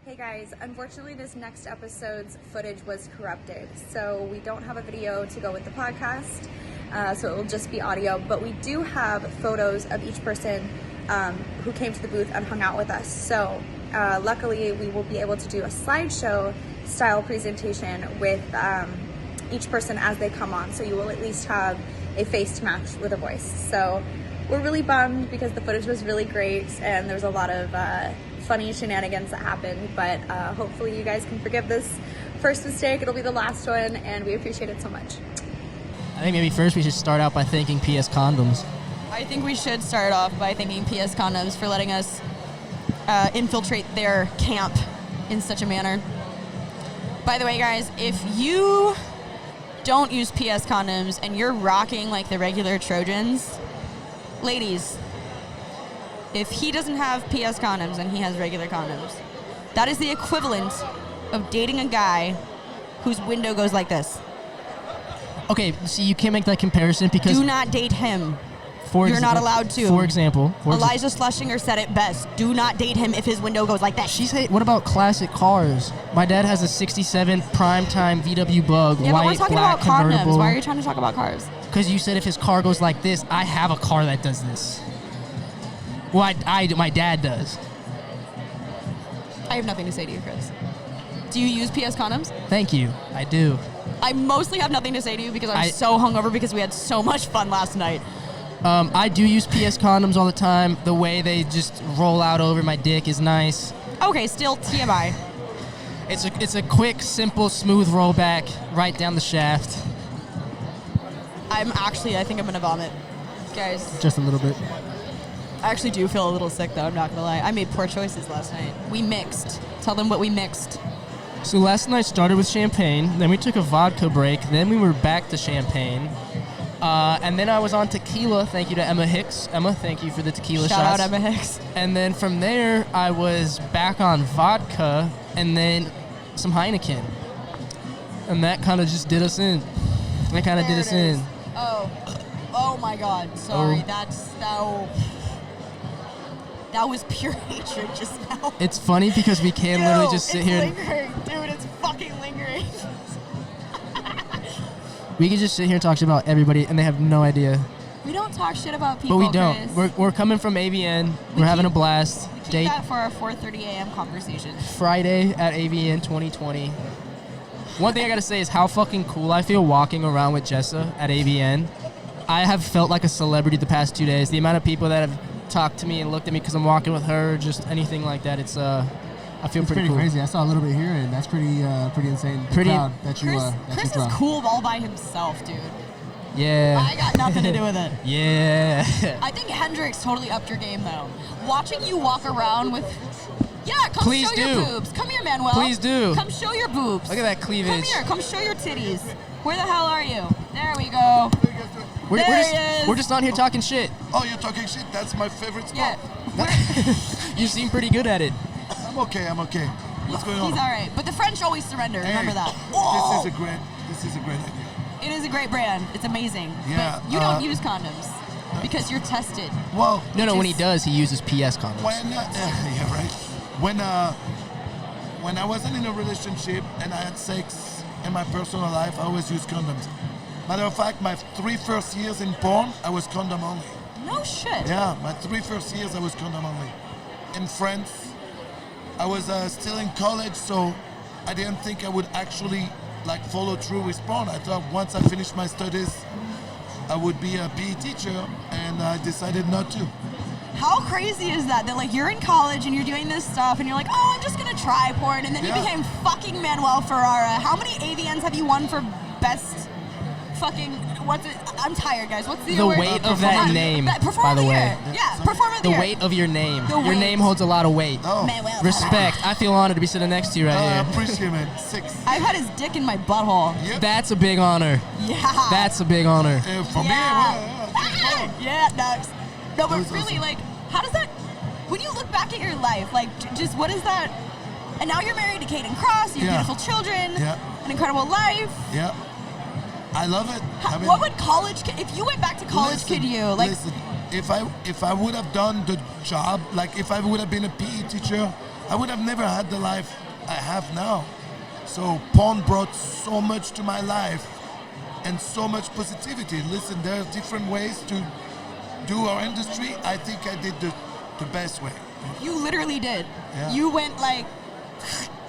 Hey guys, unfortunately this next episode's footage was corrupted, so we don't have a video to go with the podcast, so it will just be audio, but we do have photos of each person who came to the booth and hung out with us. So luckily we will be able to do a slideshow style presentation with each person as they come on, so you will at least have a face to match with a voice. So we're really bummed because the footage was really great and there's a lot of funny shenanigans that happened, but hopefully you guys can forgive this first mistake. It'll be the last one, and we appreciate it so much. I think maybe first we should start out by thanking PS Condoms. I think we should start off by thanking PS Condoms for letting us infiltrate their camp in such a manner. By the way, guys, if you don't use PS Condoms and you're rocking like the regular Trojans, ladies, if he doesn't have PS condoms and he has regular condoms, that is the equivalent of dating a guy whose window goes like this. Okay, see, you can't make that comparison because... Do not date him. You're not allowed to. For example... Eliza Schlesinger said it best. Do not date him if his window goes like that. She said, what about classic cars? My dad has a 67 primetime VW Bug, yeah, white, but we're talking black, about convertible. condoms. Why are you trying to talk about cars? Because you said if his car goes like this, I have a car that does this. Well, my dad does. I have nothing to say to you, Chris. Do you use PS condoms? Thank you. I do. I mostly have nothing to say to you because I'm so hungover because we had so much fun last night. I do use PS condoms all the time. The way they just roll out over my dick is nice. Okay, still TMI. It's a quick, simple, smooth rollback right down the shaft. I think I'm gonna vomit, guys. Just a little bit. I actually do feel a little sick, though. I'm not gonna lie. I made poor choices last night. We mixed. Tell them what we mixed. So last night started with champagne, then we took a vodka break, then we were back to champagne, and then I was on tequila. Thank you to Emma Hicks. Emma, thank you for the tequila shots. Shout out Emma Hicks. And then from there, I was back on vodka, and then some Heineken. And that kind of just did us in. Oh my God. Sorry. That was pure hatred just now. It's funny because we can literally just sit here. It's lingering. Dude, it's fucking lingering. We can just sit here and talk shit about everybody, and they have no idea. We don't talk shit about people, But we don't. Chris. We're coming from AVN. We're having a blast. We keep that for our 4:30 a.m. conversation. Friday at AVN 2020. One thing I gotta say is how fucking cool I feel walking around with Jessa at AVN. I have felt like a celebrity the past 2 days. The amount of people that have talked to me and looked at me because I'm walking with her, just anything like that. It's I feel pretty cool. Crazy. I saw a little bit here, and that's pretty insane. The crowd that you Chris draw. is cool all by himself, dude. Yeah. I got nothing to do with it. Yeah. I think Hendrix totally upped your game, though. Watching you walk around with... Yeah, come Please show do. your boobs. Come here, Manuel. Please do. Come show your boobs. Look at that cleavage. Come here. Come show your titties. Where the hell are you? There we go. We're just on here talking shit. Oh, you're talking shit? That's my favorite spot. Yeah. You seem pretty good at it. I'm okay. What's going on? He's all right. But the French always surrender. Remember that. This is a great idea. It is a great brand. It's amazing. Yeah, But you don't use condoms because you're tested. Well, No, when he does, he uses PS condoms. Yeah, right. When I wasn't in a relationship and I had sex in my personal life, I always used condoms. Matter of fact, my 3 first years in porn, I was condom only. No shit. Yeah, my 3 first years, I was condom only. In France, I was still in college, so I didn't think I would actually follow through with porn. I thought once I finished my studies, I would be a PE teacher, and I decided not to. How crazy is that? That you're in college and you're doing this stuff and you're like, oh, I'm just gonna try porn, and then you became fucking Manuel Ferrara. How many AVNs have you won for best fucking? What's it? I'm tired, guys. What's the award? weight of that name, by the way. Yeah, performer of the The year. weight of your name. The Your weight. name holds a lot of weight. Oh, Manuel Respect. I feel honored to be sitting next to you right I here. appreciate it, man. 6. I've had his dick in my butthole. Yep. That's a big honor. Yeah. That's a big honor. For me, Yeah, nuts. No, but was really, awesome. how does that, when you look back at your life, just what is that? And now you're married to Caden Cross, you have beautiful children, an incredible life. Yeah. I love it. What would college, if you went back to college, could you? Listen, if I would have done the job, if I would have been a PE teacher I would have never had the life I have now. So porn brought so much to my life and so much positivity. Listen, there are different ways to do our industry. I think I did the best way. You literally did. Yeah. You went like...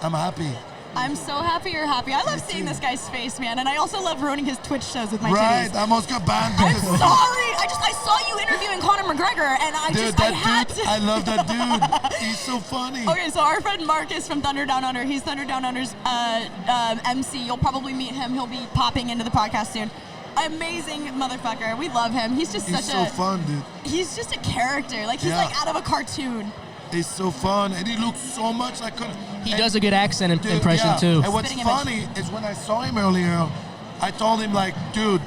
I'm happy. I'm so happy you're happy. I love seeing this guy's face, man. And I also love ruining his Twitch shows with my Right, titties. I almost got banned I'm because sorry. I saw you interviewing Conor McGregor, and I had to. I love that dude. He's so funny. Okay, so our friend Marcus from Thunder Down Under, he's Thunder Down Under's MC. You'll probably meet him. He'll be popping into the podcast soon. Amazing motherfucker. We love him. He's just He's so fun, dude. He's just a character. Like, he's like out of a cartoon. He's so fun, and he looks so much like... He does a good accent impression, too. And what's funny is when I saw him earlier, I told him, like, dude,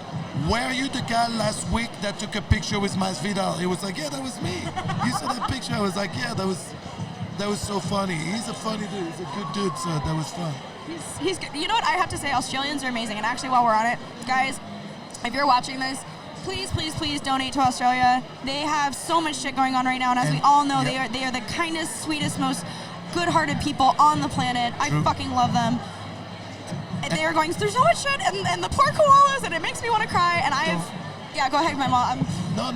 were you the guy last week that took a picture with Masvidal? He was like, yeah, that was me. You saw that picture? I was like, yeah, that was so funny. He's a funny dude. He's a good dude, so that was fun. He's good. You know what I have to say? Australians are amazing. And actually, while we're on it, guys, if you're watching this, please, please, please donate to Australia. They have so much shit going on right now, and as we all know, they are the kindest, sweetest, most good-hearted people on the planet. I fucking love them. And they are going through so much shit, and the poor koalas, and it makes me want to cry. And yeah, go ahead, my mom. No.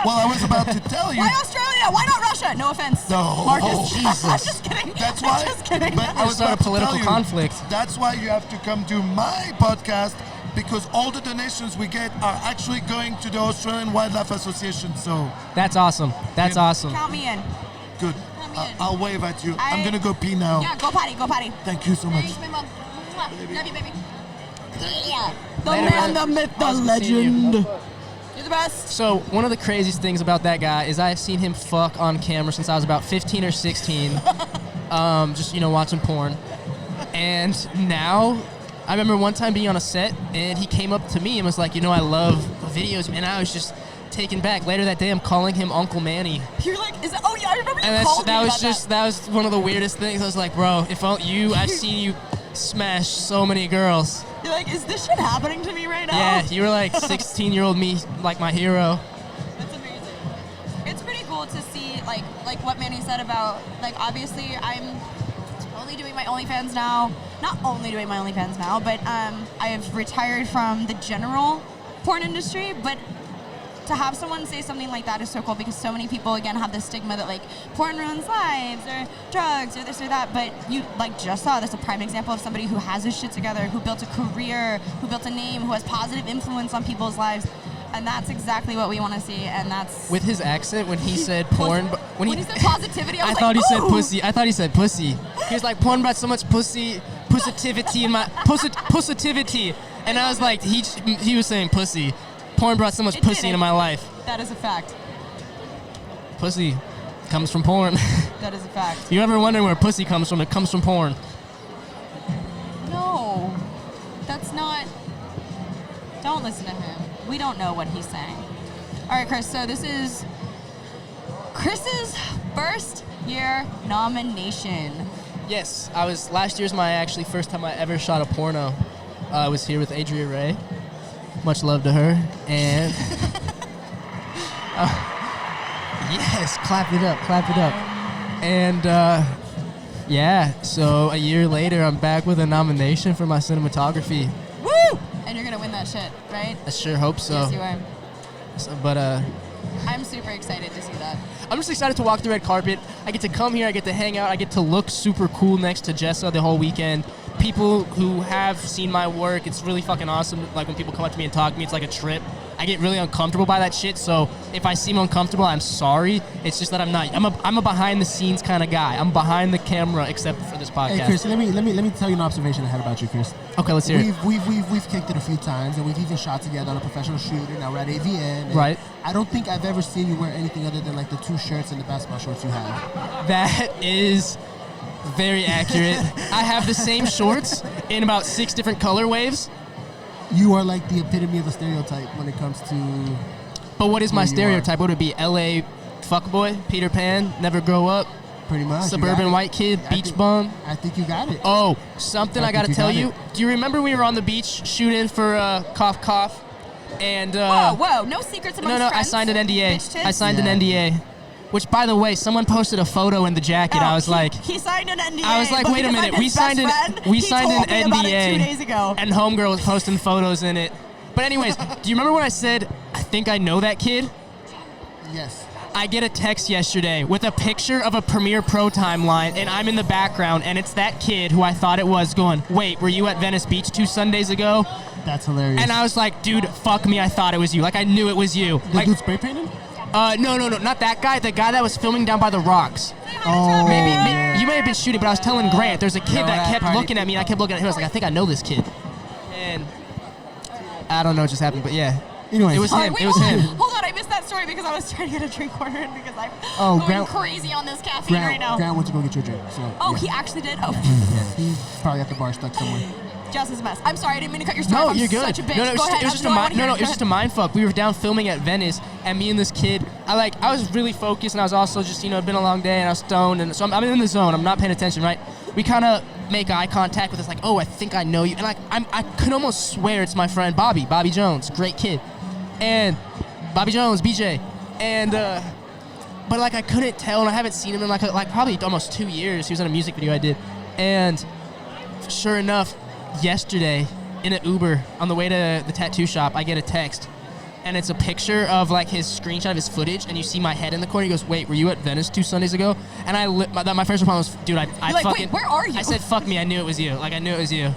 Well, I was about to tell you. Why Australia? Why not Russia? No offense. No. Marcus. Oh, Jesus. I'm just kidding. That's why. I'm just kidding. But I was start a about to political tell you, conflict. That's why you have to come to my podcast, because all the donations we get are actually going to the Australian Wildlife Association. So that's awesome. That's awesome. Count me in. Good. Count me in. I'll wave at you. I'm gonna go pee now. Yeah, go potty. Go potty. Thank you so much. Thanks, my mom. Love you, baby. Yeah. The Later, man, man. the myth, the Awesome seeing legend. you. You're the best. So one of the craziest things about that guy is I've seen him fuck on camera since I was about 15 or 16, just, watching porn. And now, I remember one time being on a set, and he came up to me and was like, I love videos, and I was just taken back. Later that day, I'm calling him Uncle Manny. You're like, oh yeah, I remember you And called me that about that was one of the weirdest things. I was like, bro, if I've seen you smash so many girls. You're like, is this shit happening to me right now? Yeah, you were like 16-year-old me, like my hero. That's amazing. It's pretty cool to see, like what Manny said about, obviously I'm only doing my OnlyFans now. Not only doing my OnlyFans now, but I have retired from the general porn industry, but to have someone say something like that is so cool, because so many people, again, have this stigma that, porn ruins lives, or drugs, or this or that, but you, just saw, that's a prime example of somebody who has his shit together, who built a career, who built a name, who has positive influence on people's lives, and that's exactly what we want to see, and that's... With his accent, when he said porn... When he said positivity, I was thought he said ooh. pussy. I thought he said pussy. He was like, porn brought so much positivity in my... Positivity. And I was like, he was saying pussy. Porn brought so much pussy into my life. That is a fact. Pussy comes from porn. That is a fact. You ever wonder where pussy comes from? It comes from porn. No. That's not... Don't listen to him. We don't know what he's saying. All right, Chris, so this is Chris's first year nomination. Yes, last year's my first time I ever shot a porno. I was here with Adria Ray. Much love to her. And yes, clap it up. And so a year later, I'm back with a nomination for my cinematography. Woo! And you're gonna win that shit, right? I sure hope so. Yes, you are. But I'm super excited to see that. I'm just excited to walk the red carpet. I get to come here, I get to hang out, I get to look super cool next to Jessa the whole weekend. People who have seen my work, it's really fucking awesome. Like, when people come up to me and talk to me, it's like a trip. I get really uncomfortable by that shit, so if I seem uncomfortable, I'm sorry. It's just that I'm not. I'm a behind the scenes kind of guy. I'm behind the camera, except for this podcast. Hey, Chris, let me tell you an observation I had about you, Chris. Okay, let's hear it. We've kicked it a few times, and we've even shot together on a professional shoot, and now we're at AVN. Right. I don't think I've ever seen you wear anything other than the 2 shirts and the basketball shorts you have. That is very accurate. I have the same shorts in about 6 different color waves. You are like the epitome of a stereotype when it comes to... But what is my stereotype? What would it be? LA fuckboy, Peter Pan, never grow up, pretty much suburban white kid, beach bum. I think you got it. Oh, something I gotta tell you. Do you remember we were on the beach shooting for Cough Cough? And whoa, no secrets amongst friends. I signed an NDA. Bitch tits. I signed an NDA. Which, by the way, someone posted a photo in the jacket. I was like, he signed an NDA. I was like, wait a minute, we signed an NDA, about it 2 days ago. and homegirl was posting photos in it. But anyways, do you remember when I said I think I know that kid? Yes. I get a text yesterday with a picture of a Premiere Pro timeline, and I'm in the background, and it's that kid who I thought it was going, wait, were you at Venice Beach 2 Sundays ago? That's hilarious. And I was like, dude, fuck me, I thought it was you. Like, I knew it was you. The Like, dude spray painted? no, not that guy. The guy that was filming down by the rocks. Oh, Maybe yeah. you may have been shooting, but I was telling Grant, there's a kid Yeah, that kept party. looking at me, and I kept looking at him. I was like, I think I know this kid. And I don't know what just happened, but yeah. Anyways. It was him. Wait, It was hold him. on. Hold on, I missed that story because I was trying to get a drink ordered because I'm Oh, going Grant- crazy on this caffeine right now. Grant went to go get your drink. So, Oh, yeah. he actually did? Oh. Yeah, he's probably at the bar stuck somewhere. Jess is a mess. I'm sorry, I didn't mean to cut your story. No, I'm you're good. such a bitch. No, it Go was, ahead. it was just a I mind. wanna hear No, it. it was just a mind fuck. We were down filming at Venice, and me and this kid. I was really focused, and I was also just, it'd been a long day, and I was stoned, and so I'm in the zone. I'm not paying attention, right? We kind of make eye contact with us, like, oh, I think I know you, and like I could almost swear it's my friend Bobby Jones, great kid, and Bobby Jones, BJ, and but like I couldn't tell, and I haven't seen him in like probably almost 2 years. He was in a music video I did, and sure enough, yesterday in an Uber on the way to the tattoo shop, I get a text, and it's a picture of like his screenshot of his footage, and you see my head in the corner. He goes, "Wait, were you at Venice 2 Sundays ago?" And my first response was, "Dude, I like, fucking." wait, where are you? I said, "Fuck me, I knew it was you. Like I knew it was you."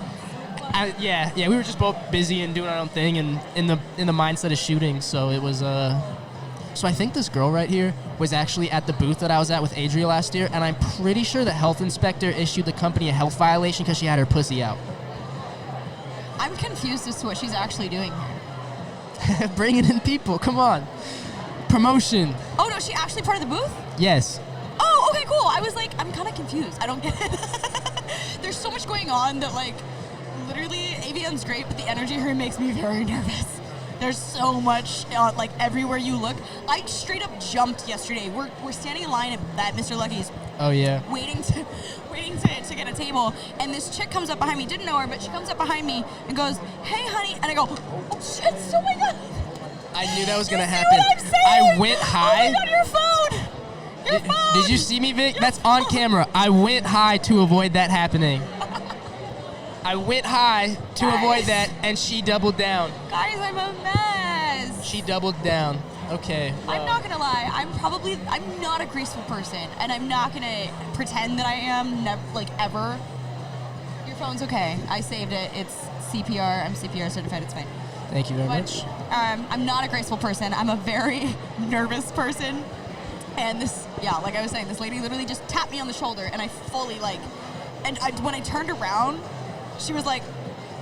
Yeah, we were just both busy and doing our own thing, and in the mindset of shooting. So it was So I think this girl right here was actually at the booth that I was at with Adria last year, and I'm pretty sure the health inspector issued the company a health violation because she had her pussy out. I'm confused as to what she's actually doing here. Bringing in people, come on. Promotion. Oh, no, is she actually part of the booth? Yes. Oh, okay, cool. I was like, I'm kind of confused. I don't get it. There's so much going on that, like, literally, AVN's great, but the energy here makes me very nervous. There's so much, like, everywhere you look. I straight up jumped yesterday. We're standing in line at Mr. Lucky's, Oh, yeah. waiting to get a table, and this chick comes up behind me. Didn't know her, but she comes up behind me and goes, "Hey, honey," and I go, "Oh shit! Oh my god!" I knew that was going to You see happen. what I'm saying? I went high. Oh my god, your phone! Your phone! Did you see me, Vic? Your That's on phone! camera. I went high to avoid that happening. I went high to Guys. avoid that, and she doubled down. Guys, I'm a mess. She doubled down. Okay. I'm not gonna lie. I'm not a graceful person, and I'm not gonna pretend that I am. Ever. Your phone's okay. I saved it. It's CPR. I'm CPR certified. It's fine. Thank you very But much. I'm not a graceful person. I'm a very nervous person. And like I was saying, this lady literally just tapped me on the shoulder, and I fully when I turned around, she was like,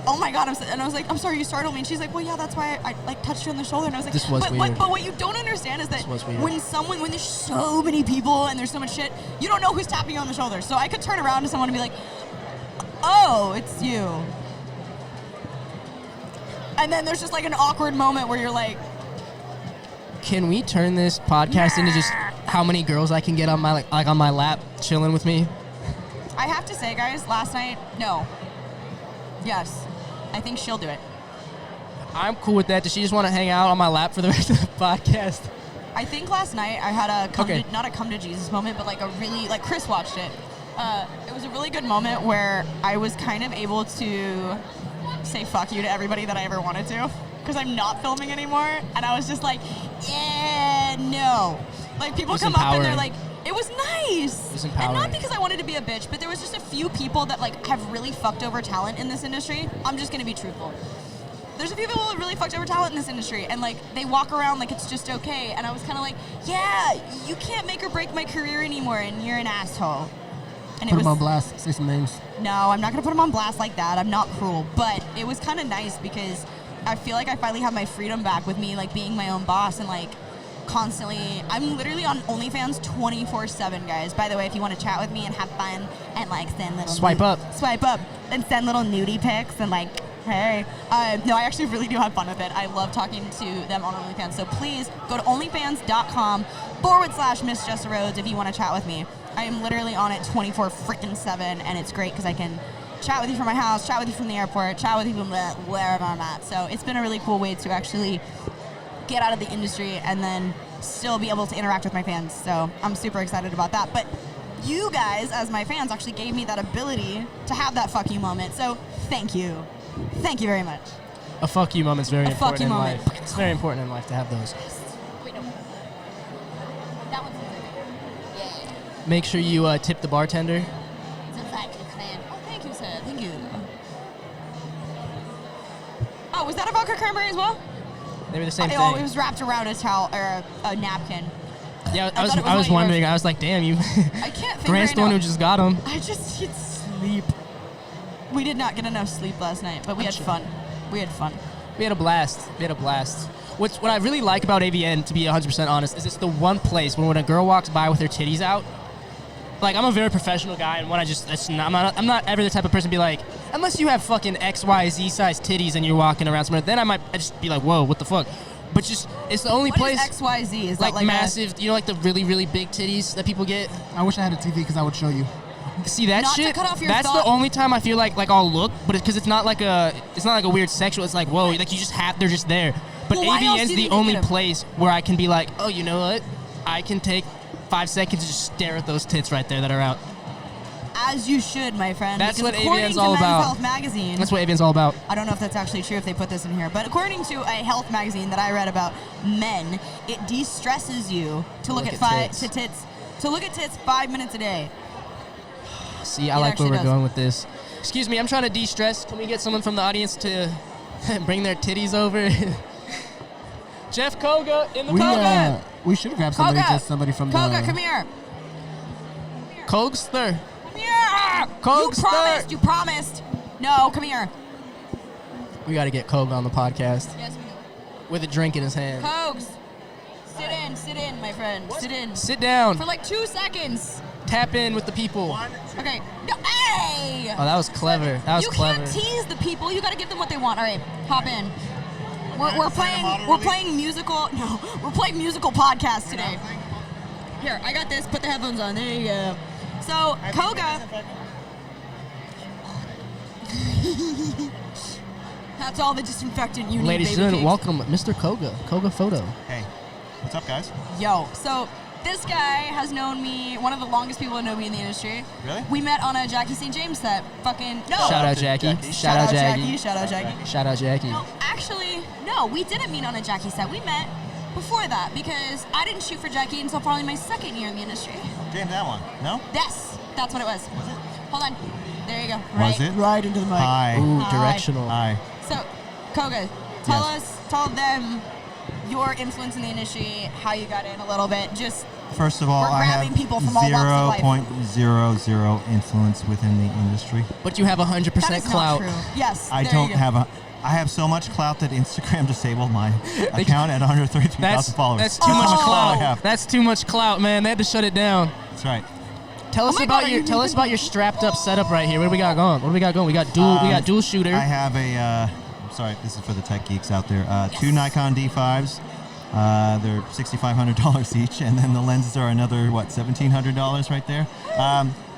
"Oh my god," and I was like, "I'm sorry, you startled me." And she's like, "Well, yeah, that's why I touched you on the shoulder." And I was like, This was weird. But what you don't understand is that This was weird. when there's so many people and there's so much shit, you don't know who's tapping you on the shoulder. So I could turn around to someone and be like, "Oh, it's you." And then there's just like an awkward moment where you're like, Can we turn this podcast into just how many girls I can get on my on my lap chilling with me? I have to say, guys, last night, no. Yes. I think she'll do it. I'm cool with that. Does she just want to hang out on my lap for the rest of the podcast? I think last night I had not a come to Jesus moment, but like a really, like Chris watched it. It was a really good moment where I was kind of able to say fuck you to everybody that I ever wanted to, because I'm not filming anymore. And I was just like, yeah, no. Like people It was come up and they're empowering. like, it was nice. It was And empowering. not because I wanted to be a bitch, but there was just a few people that like have really fucked over talent in this industry. I'm just going to be truthful. There's a few people who really fucked over talent in this industry, and like they walk around like it's just okay. And I was kind of like, yeah, you can't make or break my career anymore, and you're an asshole. And Put him on blast. Say some names. no, I'm not gonna put him on blast like that. I'm not cruel, but it was kind of nice because I feel like I finally have my freedom back with me, like being my own boss and like constantly. I'm literally on OnlyFans 24/7, guys. By the way, if you want to chat with me and have fun and like send little Swipe up and send little nudie pics and like, hey, no, I actually really do have fun with it. I love talking to them on OnlyFans. So please go to onlyfans.com/Miss Jessa Rhodes if you want to chat with me. I am literally on it 24/7, and it's great because I can chat with you from my house, chat with you from the airport, chat with you from wherever I'm at. So it's been a really cool way to actually get out of the industry and then still be able to interact with my fans. So I'm super excited about that. But you guys, as my fans, actually gave me that ability to have that fuck you moment. So thank you. Thank you very much. A fuck you moment's very important fuck you in moment. life. It's very important in life to have those. Wait, no. That one's yeah. Make sure you tip the bartender. It's a fact, man. Oh, thank you, sir. Thank you. Oh, was that a vodka cranberry as well? They were the same thing. Oh, it was wrapped around a towel or a napkin. Yeah, I I was wondering. I was like, damn, you. I can't think Grant's right the one now. who just got him. I just need sleep. We did not get enough sleep last night, but we had fun. We had fun. We had a blast. What I really like about AVN, to be 100% honest, is it's the one place when a girl walks by with her titties out. Like, I'm a very professional guy, and when I'm not ever the type of person to be like, unless you have fucking XYZ size titties and you're walking around somewhere, then I just be like, whoa, what the fuck? But just, it's the only place. What is XYZ? Is like that like massive, you know, like the really, really big titties that people get? I wish I had a TV because I would show you. See that Not to shit? cut off your That's thought. the only time I feel like I'll look, but because it's not like a weird sexual. It's like, whoa, like you just have, they're just there. But Well, why else AVN's do you the think they only get 'em? place where I can be like, oh, you know what? I can take 5 seconds to just stare at those tits right there that are out. As you should, my friend. That's because what according AVN's to all Men's about. Health magazine. That's what AVN's all about. I don't know if that's actually true if they put this in here, but according to a health magazine that I read about men, it de-stresses you to look at tits. To look at tits 5 minutes a day. See, I It like where actually we're does. going with this. Excuse me, I'm trying to de-stress. Can we get someone from the audience to bring their titties over? Jeff Koga in the Koga. We should grab somebody, Koga. just somebody from Koga, the. come here. Kogster. Come here. Kogster. You promised. No, come here. We got to get Koga on the podcast Yes, we do. with a drink in his hand. Kogs. Sit in, my friend. Sit in. Sit down. For like 2 seconds. Tap in with the people. Okay. No, hey! Oh, that was clever. That was You clever. can't tease the people. You got to give them what they want. All right, hop in. We're playing musical. No, we're playing musical podcast today. Here, I got this. Put the headphones on. There you go. So Koga. That's all the disinfectant you need, Ladies and baby gentlemen, cakes. welcome Mr. Koga. Koga Photo. Hey, what's up, guys? Yo, so this guy has known me, one of the longest people to know me in the industry. Really? We met on a Jackie St. James set. Fucking no. Shout out to Jackie. Jackie. Shout out Jackie. Shout out Jackie. Shout out Jackie. No, actually, no, we didn't meet on a Jackie set. We met before that because I didn't shoot for Jackie until probably my 2nd year in the industry. James, that one. No? Yes, that's what it was. Was it? Hold on. There you go. Was it? Right into the mic. Hi. Ooh, Hi. directional. Hi. So, Koga, tell them your influence in the industry, how you got in a little bit. Just First of all, We're I grabbing have people from all walks of life. 0.00 influence within the industry. But you have 100% that is clout. not true. Yes, I there don't you go. I have so much clout that Instagram disabled my account at 133,000 followers. That's too much how much clout I clout. have. That's too much clout, man. They had to shut it down. That's right. Tell us my about God, your are you tell us about your strapped up setup right here. What do we got going? We got dual shooter. I have a, I'm sorry, this is for the tech geeks out there. 2 Nikon D5s. They're $6,500 each, and then the lenses are another, $1,700 right there.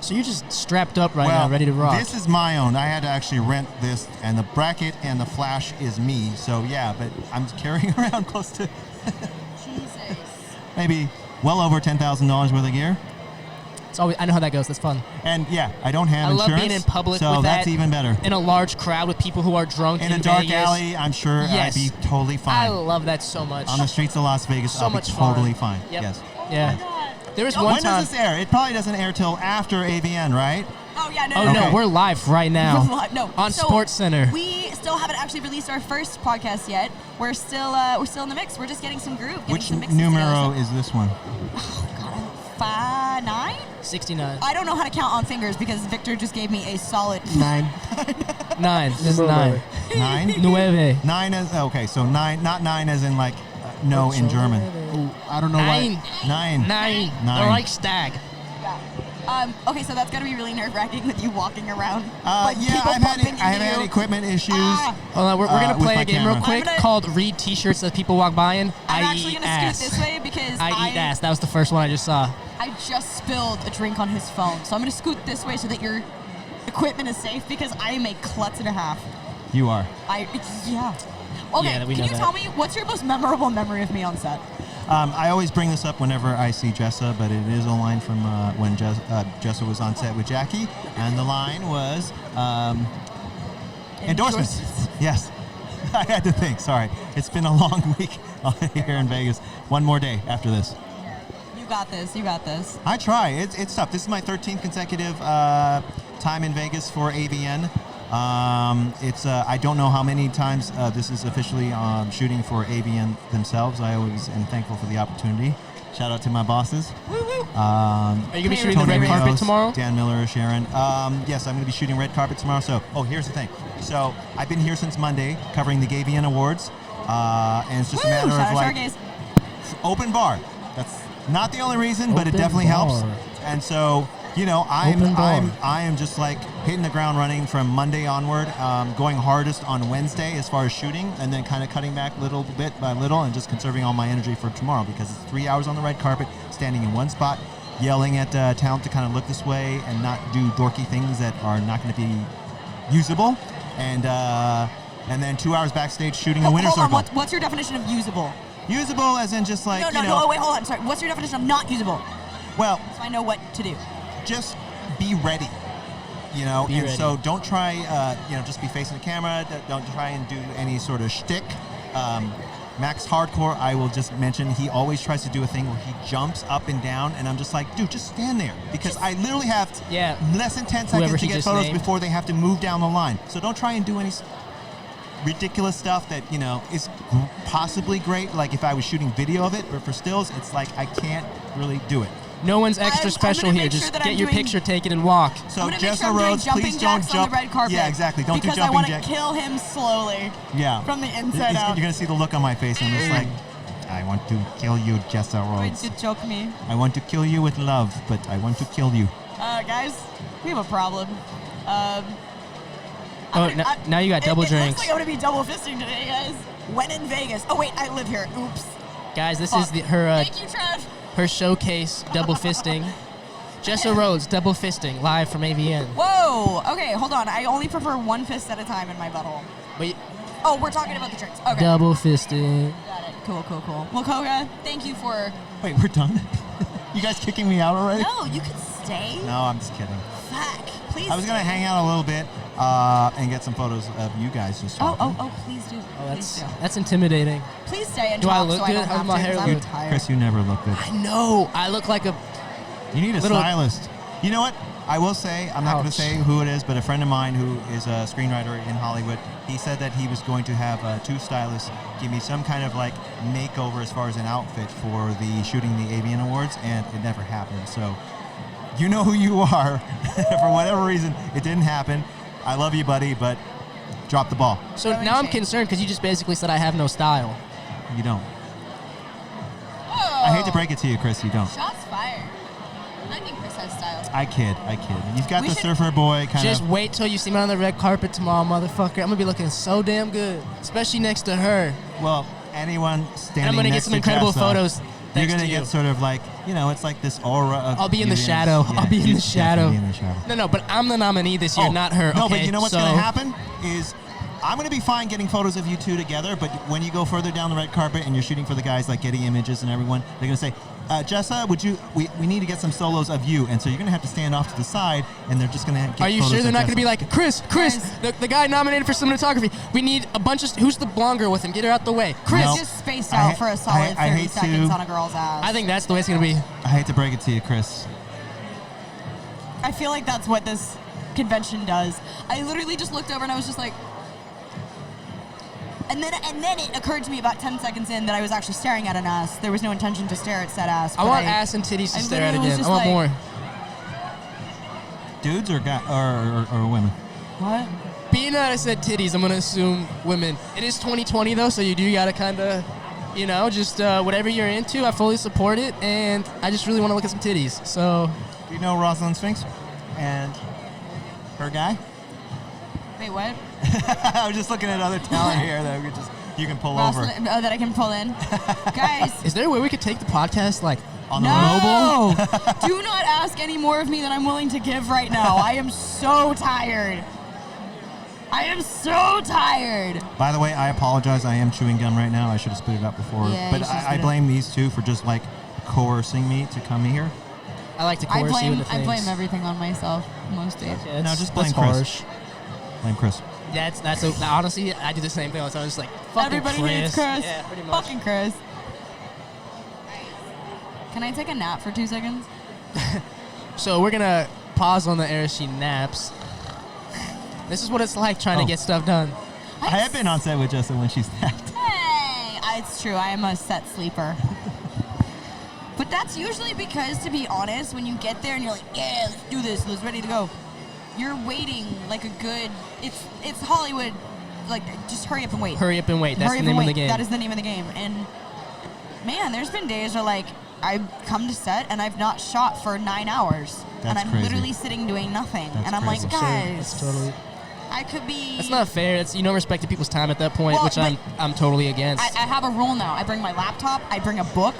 So you're just strapped up right now, ready to rock. This is my own. I had to actually rent this, and the bracket and the flash is me. So yeah, but I'm carrying around close to Jesus. maybe well over $10,000 worth of gear. It's always, I know how that goes. That's fun. And yeah, I don't have I love insurance. being in public so with that's that, even better. In a large crowd with people who are drunk In a dark Vegas. alley, I'm sure Yes. I'd be totally I fine. love that so much. On the streets of Las Vegas, So I'll be much fun. totally fine. Yep. Yes. Yeah. There was one When time. does this air? It probably doesn't air till after AVN, right? Oh yeah, no. Oh no, no, Okay. we're live right now. no. On So, Sports Center. We still haven't actually released our first podcast yet. We're still in the mix. We're just getting some groove. Getting Which some mixes numero together. is this one? God, 9? 69. I don't know how to count on fingers because Victor just gave me a solid 9. 9. This is 9. 9? Nueve. 9 as okay, so 9, not 9 as in like no in German. Ooh, I don't know Nine. why. 9. 9. The Nine. Reichstag. Okay, so that's gotta be really nerve-wracking with you walking around. Yeah, people I've bumping had into you. equipment issues. Hold on, we're gonna with play my a game real camera. quick I'm gonna- called Read T-shirts that people walk by in. I'm I actually eat gonna ass. scoot this way because I eat ass. That was the first one I just saw. I just spilled a drink on his phone, so I'm gonna scoot this way so that your equipment is safe because I am a klutz and a half. You are. Yeah. Okay, Yeah, we can know you that. tell me what's your most memorable memory of me on set? I always bring this up whenever I see Jessa, but it is a line from when Jessa was on set with Jackie, and the line was endorsements. Yes. I had to think. Sorry. It's been a long week here in Vegas. One more day after this. You got this. You got this. I try. It's tough. This is my 13th consecutive time in Vegas for AVN. I don't know how many times this is officially shooting for AVN themselves. I always am thankful for the opportunity. Shout out to my bosses. Woo woo. Are you going to be shooting the Tony red carpet Rios, tomorrow? Dan Miller, Sharon. Yes, I'm going to be shooting red carpet tomorrow. So, here's the thing. So, I've been here since Monday covering the AVN Awards. And it's just a matter Shout of out like Stargaze. open bar. That's not the only reason, but it Open definitely helps. bar. And so, I am just like hitting the ground running from Monday onward, going hardest on Wednesday as far as shooting, and then kind of cutting back little bit by little and just conserving all my energy for tomorrow because it's 3 hours on the red carpet, standing in one spot, yelling at talent to kind of look this way and not do dorky things that are not going to be usable, and then 2 hours backstage shooting a winner's circle. On. What's your definition of usable? Usable as in just like, No, wait, hold on. Sorry. What's your definition of not usable? Well, So I know what to do. just be ready, Be and ready. so don't try, just be facing the camera. Don't try and do any sort of shtick. Max Hardcore, I will just mention, he always tries to do a thing where he jumps up and down, and I'm just like, dude, just stand there, because I literally have less than 10 Whoever seconds to he get just photos named. before they have to move down the line. So don't try and do any ridiculous stuff that is possibly great, like if I was shooting video of it, but for stills, it's like I can't really do it. No one's extra I'm special gonna here. make sure Just that get I'm your doing- picture taken and walk. So I'm gonna make Jessa sure I'm doing Rhodes, jumping please don't jacks jump. on the red carpet. Yeah, exactly. Don't do because jumping I jacks. want to kill him slowly. Yeah. From the inside out. You're gonna see the look on my face, and I'm just like, I want to kill you, Jessa Going Rhodes. to choke me. I want to kill you with love, but I want to kill you. Guys, we have a problem. Now you got double It drinks. looks like I'm gonna be double fisting today, guys. When in Vegas. Oh wait, I live here. Oops. Guys, this Fuck. is her Thank you, Trev. her showcase double fisting. Jessa Rhodes double fisting live from AVN. Whoa. Okay, hold on. I only prefer one fist at a time in my butthole. Wait, Oh, we're talking about the drinks. Okay. double fisting. Got it. Cool. Well, Koga, thank you for. Wait, we're done? You guys kicking me out already? No, you can stay. No, I'm just kidding. Fuck. Please. I was gonna stay. hang out a little bit and get some photos of you guys just talking. Oh, please do. Oh, Please do. that's intimidating. Please stay and Do I talk look so good? I don't How's have my to, hair 'cause I'm look? tired. Chris, you never look good. I know. I look like a. You need a Little- stylist. You know what? I will say, I'm not going to Ouch. say who it is, but a friend of mine who is a screenwriter in Hollywood, he said that he was going to have 2 stylists give me some kind of like makeover as far as an outfit for the shooting the AVN Awards, and it never happened. So you know who you are. For whatever reason, it didn't happen. I love you, buddy, but drop the ball. So Growing now I'm shame. concerned because you just basically said I have no style. You don't. Oh. I hate to break it to you, Chris, you don't. Shots fired. I think Chris has style. I kid. You've got We the should- surfer boy kind Just of. wait till you see me on the red carpet tomorrow, motherfucker. I'm gonna be looking so damn good, especially next to her. Well, anyone standing And I'm gonna get next some to incredible Jessa, photos. You're Thanks gonna to get you. sort of like, it's like this aura of. I'll be in the beauty. shadow. Yeah, I'll be in you the shadow. definitely in the shadow. No, but I'm the nominee this year, not her. No, okay? but you know what's So- gonna happen is. I'm going to be fine getting photos of you two together, but when you go further down the red carpet and you're shooting for the guys like Getty Images and everyone, they're going to say, Jessa, we need to get some solos of you. And so you're going to have to stand off to the side, and they're just going to get Are you photos sure they're of not going to Jessa. be like, Chris, Guys. the guy nominated for cinematography? We need a bunch of. Who's the blonde girl with him? Get her out the way. Chris No. just spaced I out ha- for a solid I 30 hate seconds to- on a girl's ass. I think that's the way it's going to be. I hate to break it to you, Chris. I feel like that's what this convention does. I literally just looked over and I was just like. And then it occurred to me about 10 seconds in that I was actually staring at an ass. There was no intention to stare at said ass. I but want ass and titties to I stare at literally was again. I just want like- more. Dudes or or women? What? Being that I said titties, I'm going to assume women. It is 2020, though, so you do got to kind of, just whatever you're into, I fully support it, and I just really want to look at some titties. So, Do you know Rosalind Sphinx and her guy? Wait, what? I was just looking at other talent here that you can pull over. Rosalind, oh, that I can pull in. Guys, is there a way we could take the podcast, like, On the road. no! Do not ask any more of me than I'm willing to give right now. I am so tired. I am so tired. By the way, I apologize. I am chewing gum right now. I should have spit it out before. Yeah, but you should've I spit it. blame these two for just like coercing me to come here. I like to coerce you into things. I blame everything on myself most days. Yeah, No, just blame that's Chris. harsh. Blame Chris. Honestly, I do the same thing all the time. I'm just like, fucking Everybody Chris. hates Chris. Yeah, pretty much. Fucking Chris. Can I take a nap for 2 seconds? So we're gonna pause on the air as she naps. This is what it's like trying to get stuff done. I have been on set with Jessa when she's napped. Hey, it's true. I am a set sleeper. But that's usually because, to be honest, when you get there and you're like, yeah, let's do this, let's ready to go, you're waiting like a good. It's Hollywood. Like, just hurry up and wait. Hurry up and wait. That's Hurry the up name and of the wait. game. That is the name of the game. And man, there's been days where like I've come to set and I've not shot for 9 hours, and That's I'm crazy. literally sitting doing nothing, That's and I'm crazy. like, Sure, guys, that's totally. I could be. That's not fair. It's you don't respect the people's time at that point, Well, which but I'm totally against. I have a rule now. I bring my laptop. I bring a book.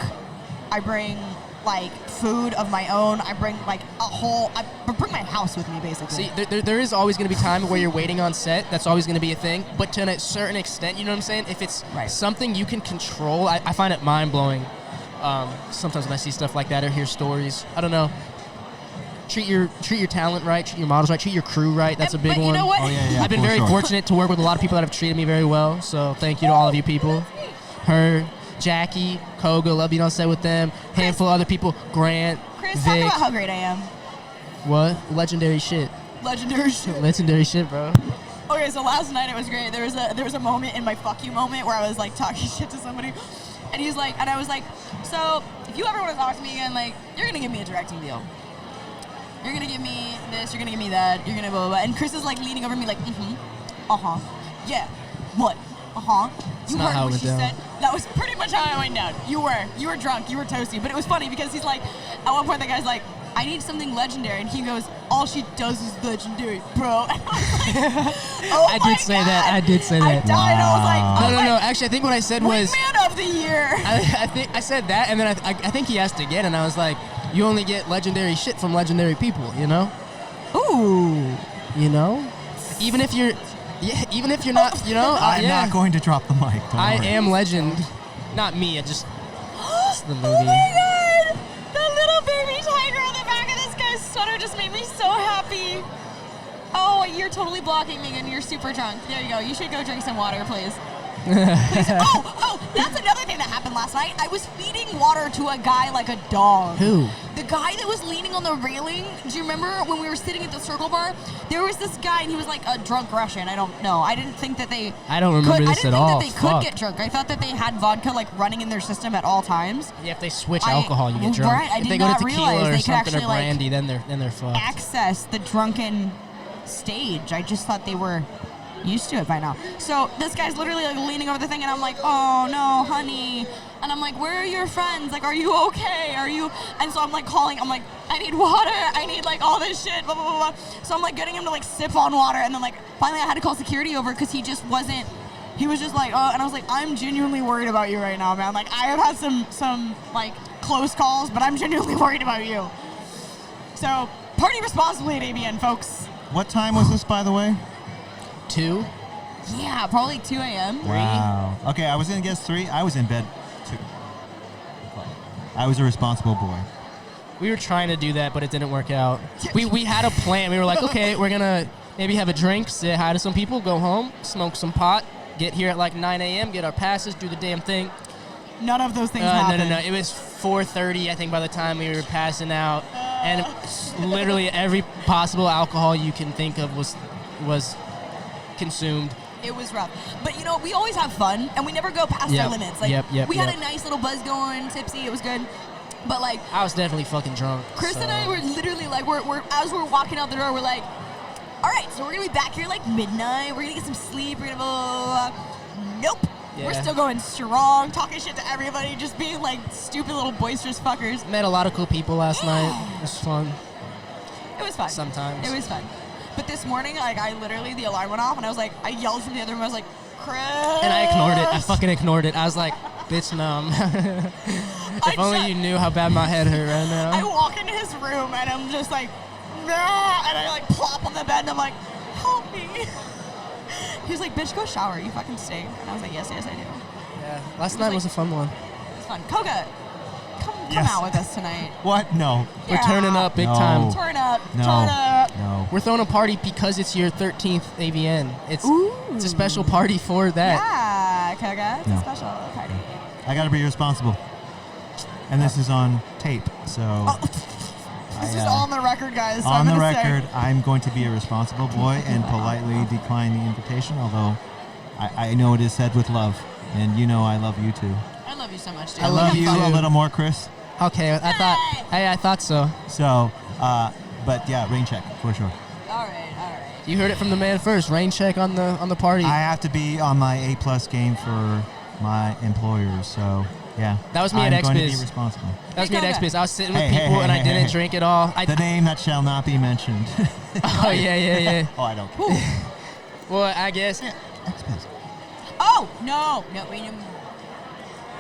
I bring like food of my own. I bring like I bring my house with me basically. See, there is always going to be time where you're waiting on set. That's always going to be a thing. But to a certain extent, you know what I'm saying? If it's Right. something you can control, I find it mind-blowing. Sometimes when I see stuff like that or hear stories, I don't know. Treat your talent right, treat your models right, treat your crew right. That's a big but one. you know what? Oh, yeah, I've been for very sure. fortunate to work with a lot of people that have treated me very well. So thank you to all of you people. Her, Jackie, Koga, love being on set with them. Handful of other people. Grant, Chris, talk Vic. about how great I am. What? Legendary shit. Legendary shit. Legendary shit, bro. Okay, so last night it was great. There was a moment in my fuck you moment where I was like talking shit to somebody, and he's like, and I was like, so if you ever want to talk to me again, like you're gonna give me a directing deal. You're gonna give me this. You're gonna give me that. You're gonna blah blah blah. And Chris is like leaning over me like, yeah, what, You not heard how it what went she down. said. That was pretty much how it went down. You were drunk. You were toasty. But it was funny because he's like, at one point the guy's like, I need something legendary, and he goes, all she does is legendary, bro. And I was like, oh I my did say God. that. I did say I that. died. I was like, No. Actually, I think what I said was, Wingman of the year. I think I said that, and then I think he asked again, and I was like, you only get legendary shit from legendary people, you know? Ooh. You know? Even if you're not, you know? I'm yeah. not going to drop the mic. Don't I worry. am legend. Not me, it's the movie. Oh my God! The little baby tiger on the back of this guy's sweater just made me so happy. Oh, you're totally blocking me and you're super drunk. There you go. You should go drink some water, please. Oh, that's another thing that happened last night. I was feeding water to a guy like a dog. Who? The guy that was leaning on the railing. Do you remember when we were sitting at the circle bar? There was this guy and he was like a drunk Russian. I don't know. I didn't think that they I don't remember this at all. I didn't think that they Fuck. could get drunk. I thought that they had vodka like running in their system at all times. Yeah, if they switch alcohol, you get drunk. Right, I if did they go to not tequila realize or they could something or actually, like, brandy, then they're fucked. Access the drunken stage. I just thought they were used to it by now. So this guy's literally like leaning over the thing, and I'm like, oh no, honey. And I'm like, where are your friends? Like, are you okay? Are you? And so I'm like calling. I'm like, I need water. I need like all this shit. Blah blah blah blah. So I'm like getting him to like sip on water, and then like finally I had to call security over because he just wasn't. He was just like, oh, and I was like, I'm genuinely worried about you right now, man. Like I have had some like close calls, but I'm genuinely worried about you. So party responsibly at AVN, folks. What time was this, by the way? 2? Yeah, probably 2 a.m. Wow. Okay, I was in guess 3. I was in bed 2. I was a responsible boy. We were trying to do that, but it didn't work out. We had a plan. We were like, okay, we're gonna maybe have a drink, say hi to some people, go home, smoke some pot, get here at like 9 a.m., get our passes, do the damn thing. None of those things happened. No. It was 4:30, I think, by the time we were passing out, and literally every possible alcohol you can think of was consumed. It was rough. But, you know, we always have fun, and we never go past Yep. our limits. Like, Yep. we had a nice little buzz going, tipsy. It was good. But, like, I was definitely fucking drunk. Chris so. and I were literally, like, as we're walking out the door, we're like, all right, so we're going to be back here, like, midnight. We're going to get some sleep. We're going to blah, blah, blah. Nope. Yeah. We're still going strong, talking shit to everybody, just being, like, stupid little boisterous fuckers. Met a lot of cool people last night. It was fun. It was fun. Sometimes. It was fun. But this morning, like, I literally, the alarm went off, and I was like, I yelled from the other room, I was like, Chris! And I ignored it. I fucking ignored it. I was like, bitch, numb. If only you knew how bad my head hurt right now. I walk into his room, and I'm just like, nah! And I, like, plop on the bed, and I'm like, help me. He was like, bitch, go shower. You fucking stink. And I was like, yes, I do. Yeah. Last night was a fun one. It was fun. Koga, come Yes. out with us tonight. What? No. We're turning up big No. time. Turn up. No. Turn up. No. We're throwing a party because it's your 13th AVN. It's a special party for that. Yeah, Koga. It's No. a special party. I gotta be responsible. And this is on tape, so. This is on the record, guys. So On I'm the gonna record, I'm going to be a responsible boy and politely decline the invitation, although I know it is said with love, and you know I love you too. I love you so much, dude. I love you a little more, Chris. Okay, I thought so. So, but yeah, rain check for sure. All right. You heard it from the man first. Rain check on the party. I have to be on my A+ game for my employers, so yeah. That was me I'm at going to XBiz. be responsible. That was me at XBiz. I was sitting with Hey, hey, people and hey, I didn't hey. drink at all. The name that shall not be mentioned. Oh yeah. Oh, I don't care. Well, I guess. XBiz. Oh no, wait.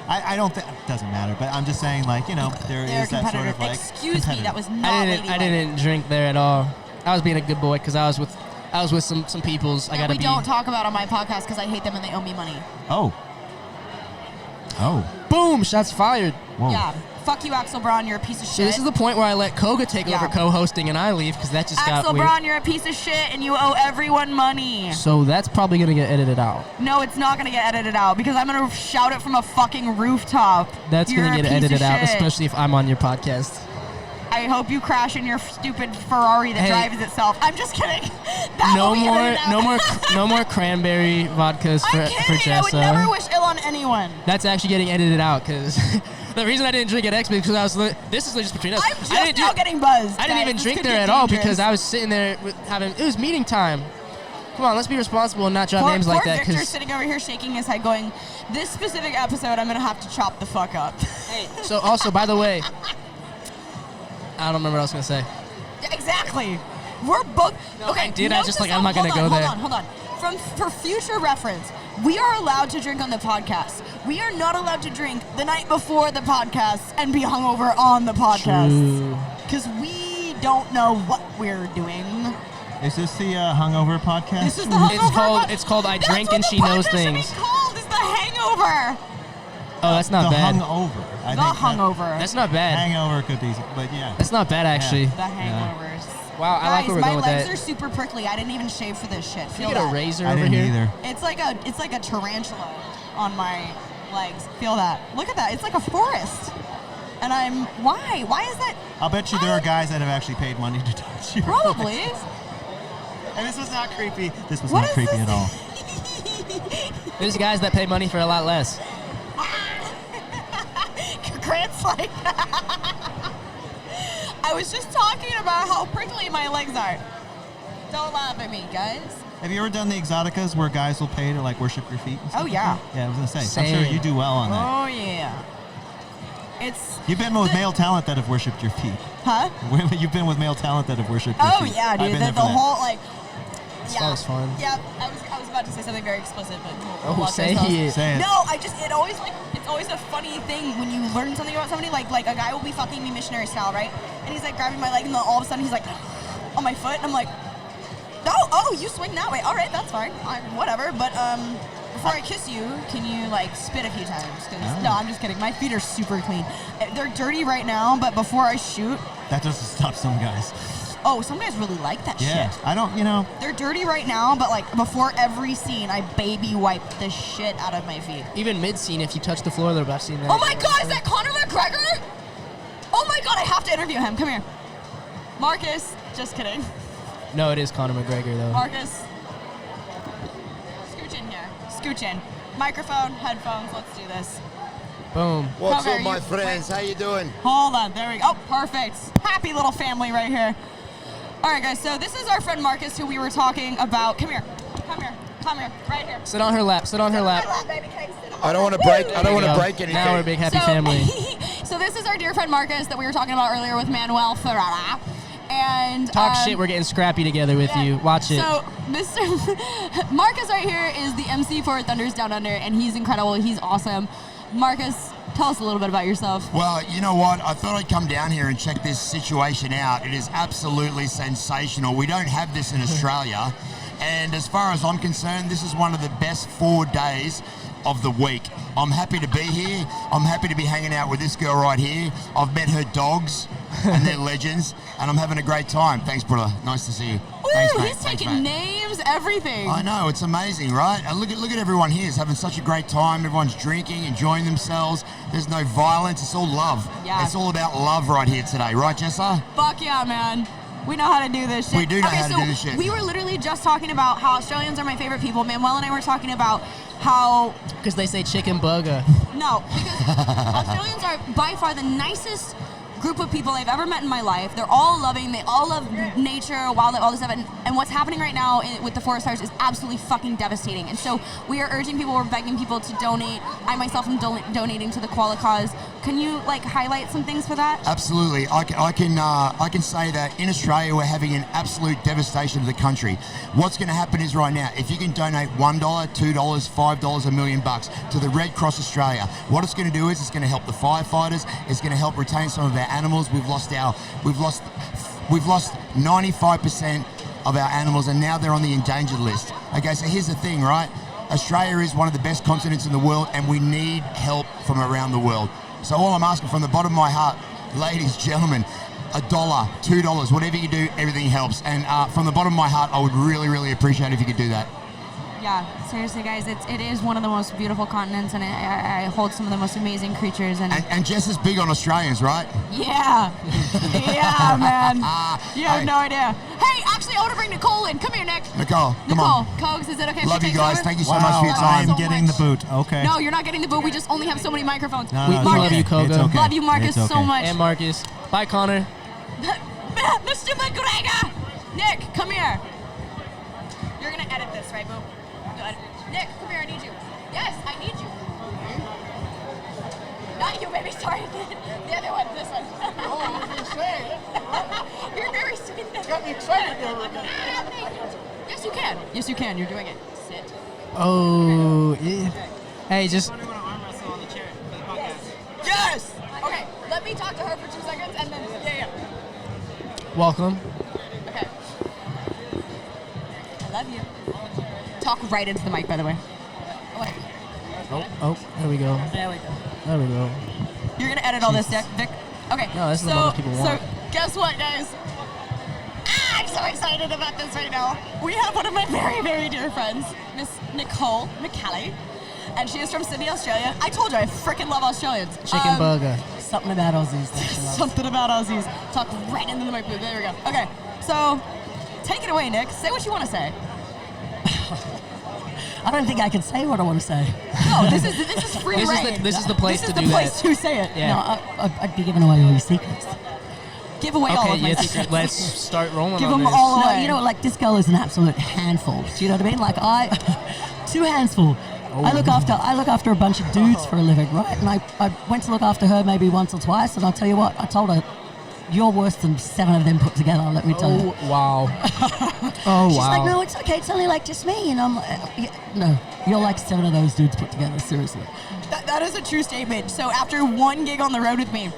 I don't think it doesn't matter, but I'm just saying, like, you know, there They're is that sort competitor. of like. Excuse me, that was not I ladylike. didn't drink there at all. I was being a good boy because I was with some peoples. I gotta we be. don't talk about on my podcast because I hate them and they owe me money. Oh. Boom! Shots fired. Whoa. Yeah. Fuck you, Axel Braun. You're a piece of shit. See, this is the point where I let Koga take over co-hosting and I leave because that just got Axel weird. Braun, you're a piece of shit and you owe everyone money. So that's probably gonna get edited out. No, it's not gonna get edited out because I'm gonna shout it from a fucking rooftop. That's You're gonna a get piece of edited out, shit. especially if I'm on your podcast. I hope you crash in your stupid Ferrari that Hey. drives itself. I'm just kidding. That No will be more, edited out. no more cranberry vodkas for I'm kidding. I would Jessa. never wish ill on anyone. That's actually getting edited out because the reason I didn't drink at XB because I was. This is just between us. I'm just I didn't now getting buzzed. I didn't guys. even This drink could there get at all dangerous. because I was sitting there having. It was meeting time. Come on, let's be responsible and not drop names like that. Victor's Because sitting over here shaking his head, going, "This specific episode, I'm gonna have to chop the fuck up." so also, by the way, I don't remember what I was gonna say. Yeah, exactly. We're both. Okay, I did. I note just this I'm not gonna go there. Hold on. For future reference, we are allowed to drink on the podcast. We are not allowed to drink the night before the podcast and be hungover on the podcast. True. Because we don't know what we're doing. Is this the hungover podcast? This is the hungover. It's called I That's Drink what and the She Knows podcast Things. should be called. Is the hangover. Oh, that's not the bad. hungover. I The think hungover. That's not bad. hangover could be, but yeah. That's not bad actually. The hangovers. Wow, I like Guys, where we're my going with legs that. are super prickly. I didn't even shave for this shit. Can Feel you get that. a razor I over didn't here? either. It's like a tarantula on my legs. Feel that. Look at that. It's like a forest. And I'm why? Why is that? I'll bet you there are guys that have actually paid money to touch you. Probably. And this was not creepy. This was What not is creepy this? at all. There's guys that pay money for a lot less. Grant's like I was just talking about how prickly my legs are. Don't laugh at me, guys. Have you ever done the exoticas where guys will pay to like worship your feet? And stuff Oh, like yeah. that? Yeah, I was gonna say. I'm sure Same. you do well on that. Oh yeah. It's You've been with male talent that have worshipped your feet. huh? You've been with male talent that have worshipped your Oh feet. yeah, I've dude. been The there for that. whole like. That was fun. Yeah, I was about to say something very explicit, but we'll Oh, watch say ourselves. it. Say it. No, it's always a funny thing when you learn something about somebody. Like a guy will be fucking me missionary style, right? And he's like grabbing my leg, and then all of a sudden he's like on my foot, and I'm like, oh, you swing that way. All right, that's fine. Whatever. But before I kiss you, can you like spit a few times? 'Cause no, I'm just kidding. My feet are super clean. They're dirty right now, but before I shoot, That doesn't stop some guys. oh, some guys really like that Yeah. shit. I don't, They're dirty right now, but like before every scene, I baby wipe the shit out of my feet. Even mid-scene, if you touch the floor, I've seen that. Oh my god, is that Conor McGregor? Oh my god, I have to interview him. Come here. Marcus, just kidding. No, it is Conor McGregor, though. Marcus, scooch in here. Scooch in. Microphone, headphones, let's do this. Boom. What's Cover, up, my you- friends? How you doing? Hold on, there we go. Oh, perfect. Happy little family right here. All right, guys, so this is our friend Marcus who we were talking about. Come here, right here. Sit on her lap. Sit on her lap. I don't want to break. I don't want to Go. break anything. Now we're a big happy family. So this is our dear friend Marcus that we were talking about earlier with Manuel Ferrara. And Talk shit. We're getting scrappy together with you. Watch it. So Mr. Marcus right here is the MC for Thunders Down Under, and he's incredible. He's awesome. Marcus, tell us a little bit about yourself. Well, you know what? I thought I'd come down here and check this situation out. It is absolutely sensational. We don't have this in Australia. And as far as I'm concerned, this is one of the best 4 days of the week. I'm happy to be here. I'm happy to be hanging out with this girl right here. I've met her dogs, and they're legends, and I'm having a great time. Thanks, brother. Nice to see you. Thanks, mate. He's Thanks, taking mate. names, everything. I know, it's amazing, right? And look at everyone here. It's having such a great time. Everyone's drinking, enjoying themselves. There's no violence. It's all love. Yeah. It's all about love right here today, right, Jessa? Fuck yeah, man. We know how to do this shit. We do know how to do this shit. We were literally just talking about how Australians are my favorite people. Manuel and I were talking about how... Because they say chicken burger. No, because Australians are by far the nicest group of people I've ever met in my life. They're all loving. They all love nature, wildlife, all this stuff. And what's happening right now with the forest fires is absolutely fucking devastating. And so we are urging people, we're begging people to donate. I myself am donating to the Koala Cause. Can you highlight some things for that? Absolutely. I can say that in Australia we're having an absolute devastation to the country. What's going to happen is right now, if you can donate $1, $2, $5, $1 million to the Red Cross Australia, what it's going to do is it's going to help the firefighters. It's going to help retain some of our animals. We've lost 95% of our animals, and now they're on the endangered list. Okay, so here's the thing, right? Australia is one of the best continents in the world, and we need help from around the world. So all I'm asking from the bottom of my heart, ladies, gentlemen, $1, $2, whatever you do, everything helps. And from the bottom of my heart, I would really, really appreciate if you could do that. Yeah, seriously, guys, it is one of the most beautiful continents, and I hold some of the most amazing creatures. And Jess is big on Australians, right? Yeah. Yeah, man. You have no idea. Hey, actually, I want to bring Nicole in. Come here, Nick. Nicole, come on. Cogs, is it okay if Love she you takes guys. over? Thank you so much for your time. I'm getting the boot. Okay. No, you're not getting the boot. We just only have so many microphones. No, We no, love you, Koga. It's okay. Love you, Marcus, It's so okay. much. And Marcus. Bye, Connor. Mr. McGregor! Nick, come here. You're going to edit this, right, boo? Good. Nick, come here. I need you. Yes, I need you. Not you, baby. Sorry. The other one. This one. Oh, I was excited. You're very sweet. Got me excited there. Yes, you can. Yes, you can. You're doing it. Sit. Oh, yeah. Hey, just... Yes! Okay, let me talk to her for 2 seconds and then... Yeah. Welcome. Okay. I love you. Talk right into the mic, by the way. Oh, wait. Oh, there we go. There we go. There we go. You're gonna edit all this, Vic? Okay. No, this is what most people want. So, guess what, guys? I'm so excited about this right now. We have one of my very, very dear friends, Miss Nicole McCallie, and she is from Sydney, Australia. I told you, I freaking love Australians. Chicken burger. Something about Aussies. Something about Aussies. Talk right into the mic. There we go. Okay, so take it away, Nick. Say what you want to say. I don't think I can say what I want to say. No, this is free reign. This is the place to do that. This is the place to say it. Yeah. No, I'd be giving away all your secrets. Give away all of my Okay, secrets. let's start rolling Give on them this. all No, away. you know, this girl is an absolute handful. Do you know what I mean? Two hands full. I look after a bunch of dudes for a living, right? And I went to look after her maybe once or twice, and I'll tell you what, I told her, you're worse than 7 of them put together, let me tell you. Oh, wow. She's like, no, it's okay, it's only just me. And I'm like, no, you're like 7 of those dudes put together, seriously. That is a true statement. So after one gig on the road with me,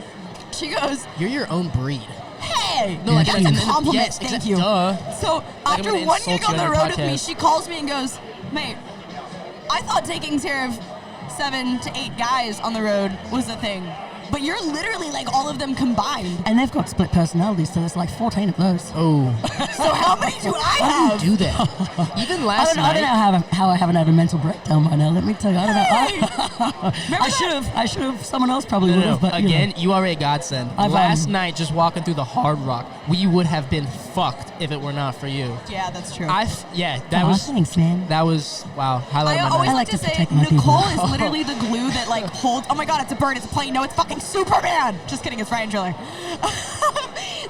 she goes, You're your own breed. hey! No, like, that's and a then- compliment, yes, thank exact- you. duh. So Like, I'm after gonna one insult gig on you the on your road with me, podcast. she calls me and goes, mate, I thought taking care of 7 to 8 guys on the road was a thing. But you're literally all of them combined. And they've got split personalities, so there's 14 of those. Oh. So how many do I have? Do that. Even last I don't night. know how I haven't had a mental breakdown by now. Let me tell you, I don't know. Remember I should have. Someone else probably No, would no, have. But again, you are a godsend. I've, Last night, just walking through the Hard Rock, we would have been fucked if it were not for you. Yeah, that's true. Thanks, man. That was, wow, highlight I of my always night. like to to say protect my Nicole people. is literally the glue that holds. Oh my God, it's a bird, it's a plane. No, it's fucking Superman. Just kidding, it's Ryan Driller.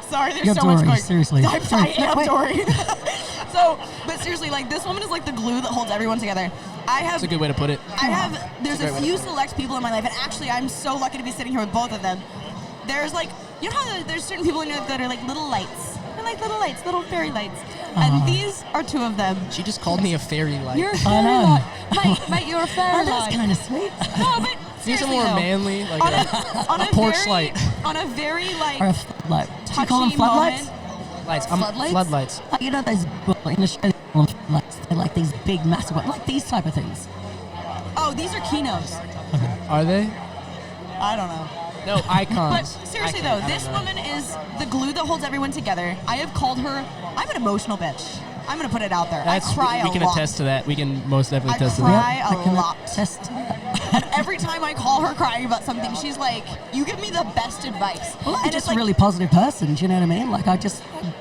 Sorry, there's You're so much Dory, going. seriously. I am Dory. So, but seriously, this woman is like the glue that holds everyone together. That's a good way to put it. There's a few select people in my life, and actually, I'm so lucky to be sitting here with both of them. There's you know how there's certain people in your life that are like little lights. They're like little lights, little fairy lights. And these are 2 of them. She just called me a fairy light. You're a fairy light. Mate, you're a fairy Oh, that's light. kind of sweet. No, but Need some seriously, more though, manly, like on a porch light. On a very Or a floodlight. Do you call them touchy floodlights? moment. Lights. Floodlights? Floodlights. You know those in Australia, they call them like these big, massive, like these type of things. Oh, these are Kinos. Are they? I don't know. No, icons. But seriously though, this woman is the glue that holds everyone together. I have called her, I'm an emotional bitch. I'm going to put it out there. I cry a lot. We can attest to that. We can most definitely attest to that. that. I cry a lot. And every time I call her crying about something, she's like, you give me the best advice. Well, I'm and just it's a really positive person, do you know what I mean? Like, I'm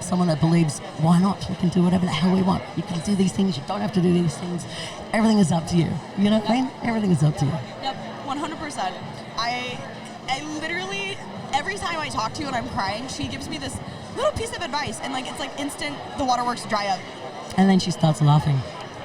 someone that believes, why not? We can do whatever the hell we want. You can do these things, you don't have to do these things. Everything is up to you. You know what I mean? Everything is up to you. Yep, 100%. I literally, every time I talk to you and I'm crying, she gives me this little piece of advice, and like it's like instant, the waterworks dry up. And then she starts laughing.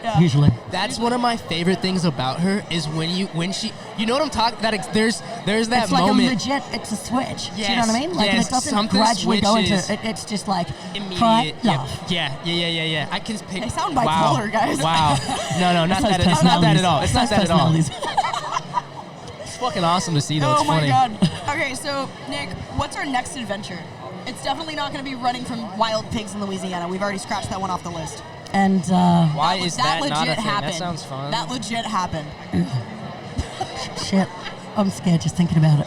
Yeah. Usually. That's one of my favorite things about her is when she, you know what I'm talking. There's that it's like moment. It's like it's a switch. Yes, Do you know what I mean? Like yes, it doesn't something gradually go into. switches. It's just like Immediate. cry, laugh. Yeah. I can pick. They sound bipolar, guys. Wow. No, not that. It's not that at all. It's not that at all. It's fucking awesome to see though. It's funny. Oh my god. Okay, so Nick, what's our next adventure? It's definitely not going to be running from wild pigs in Louisiana. We've already scratched that one off the list. And why is that legit not a thing? happened. That sounds fun. That legit happened. Shit, I'm scared just thinking about it.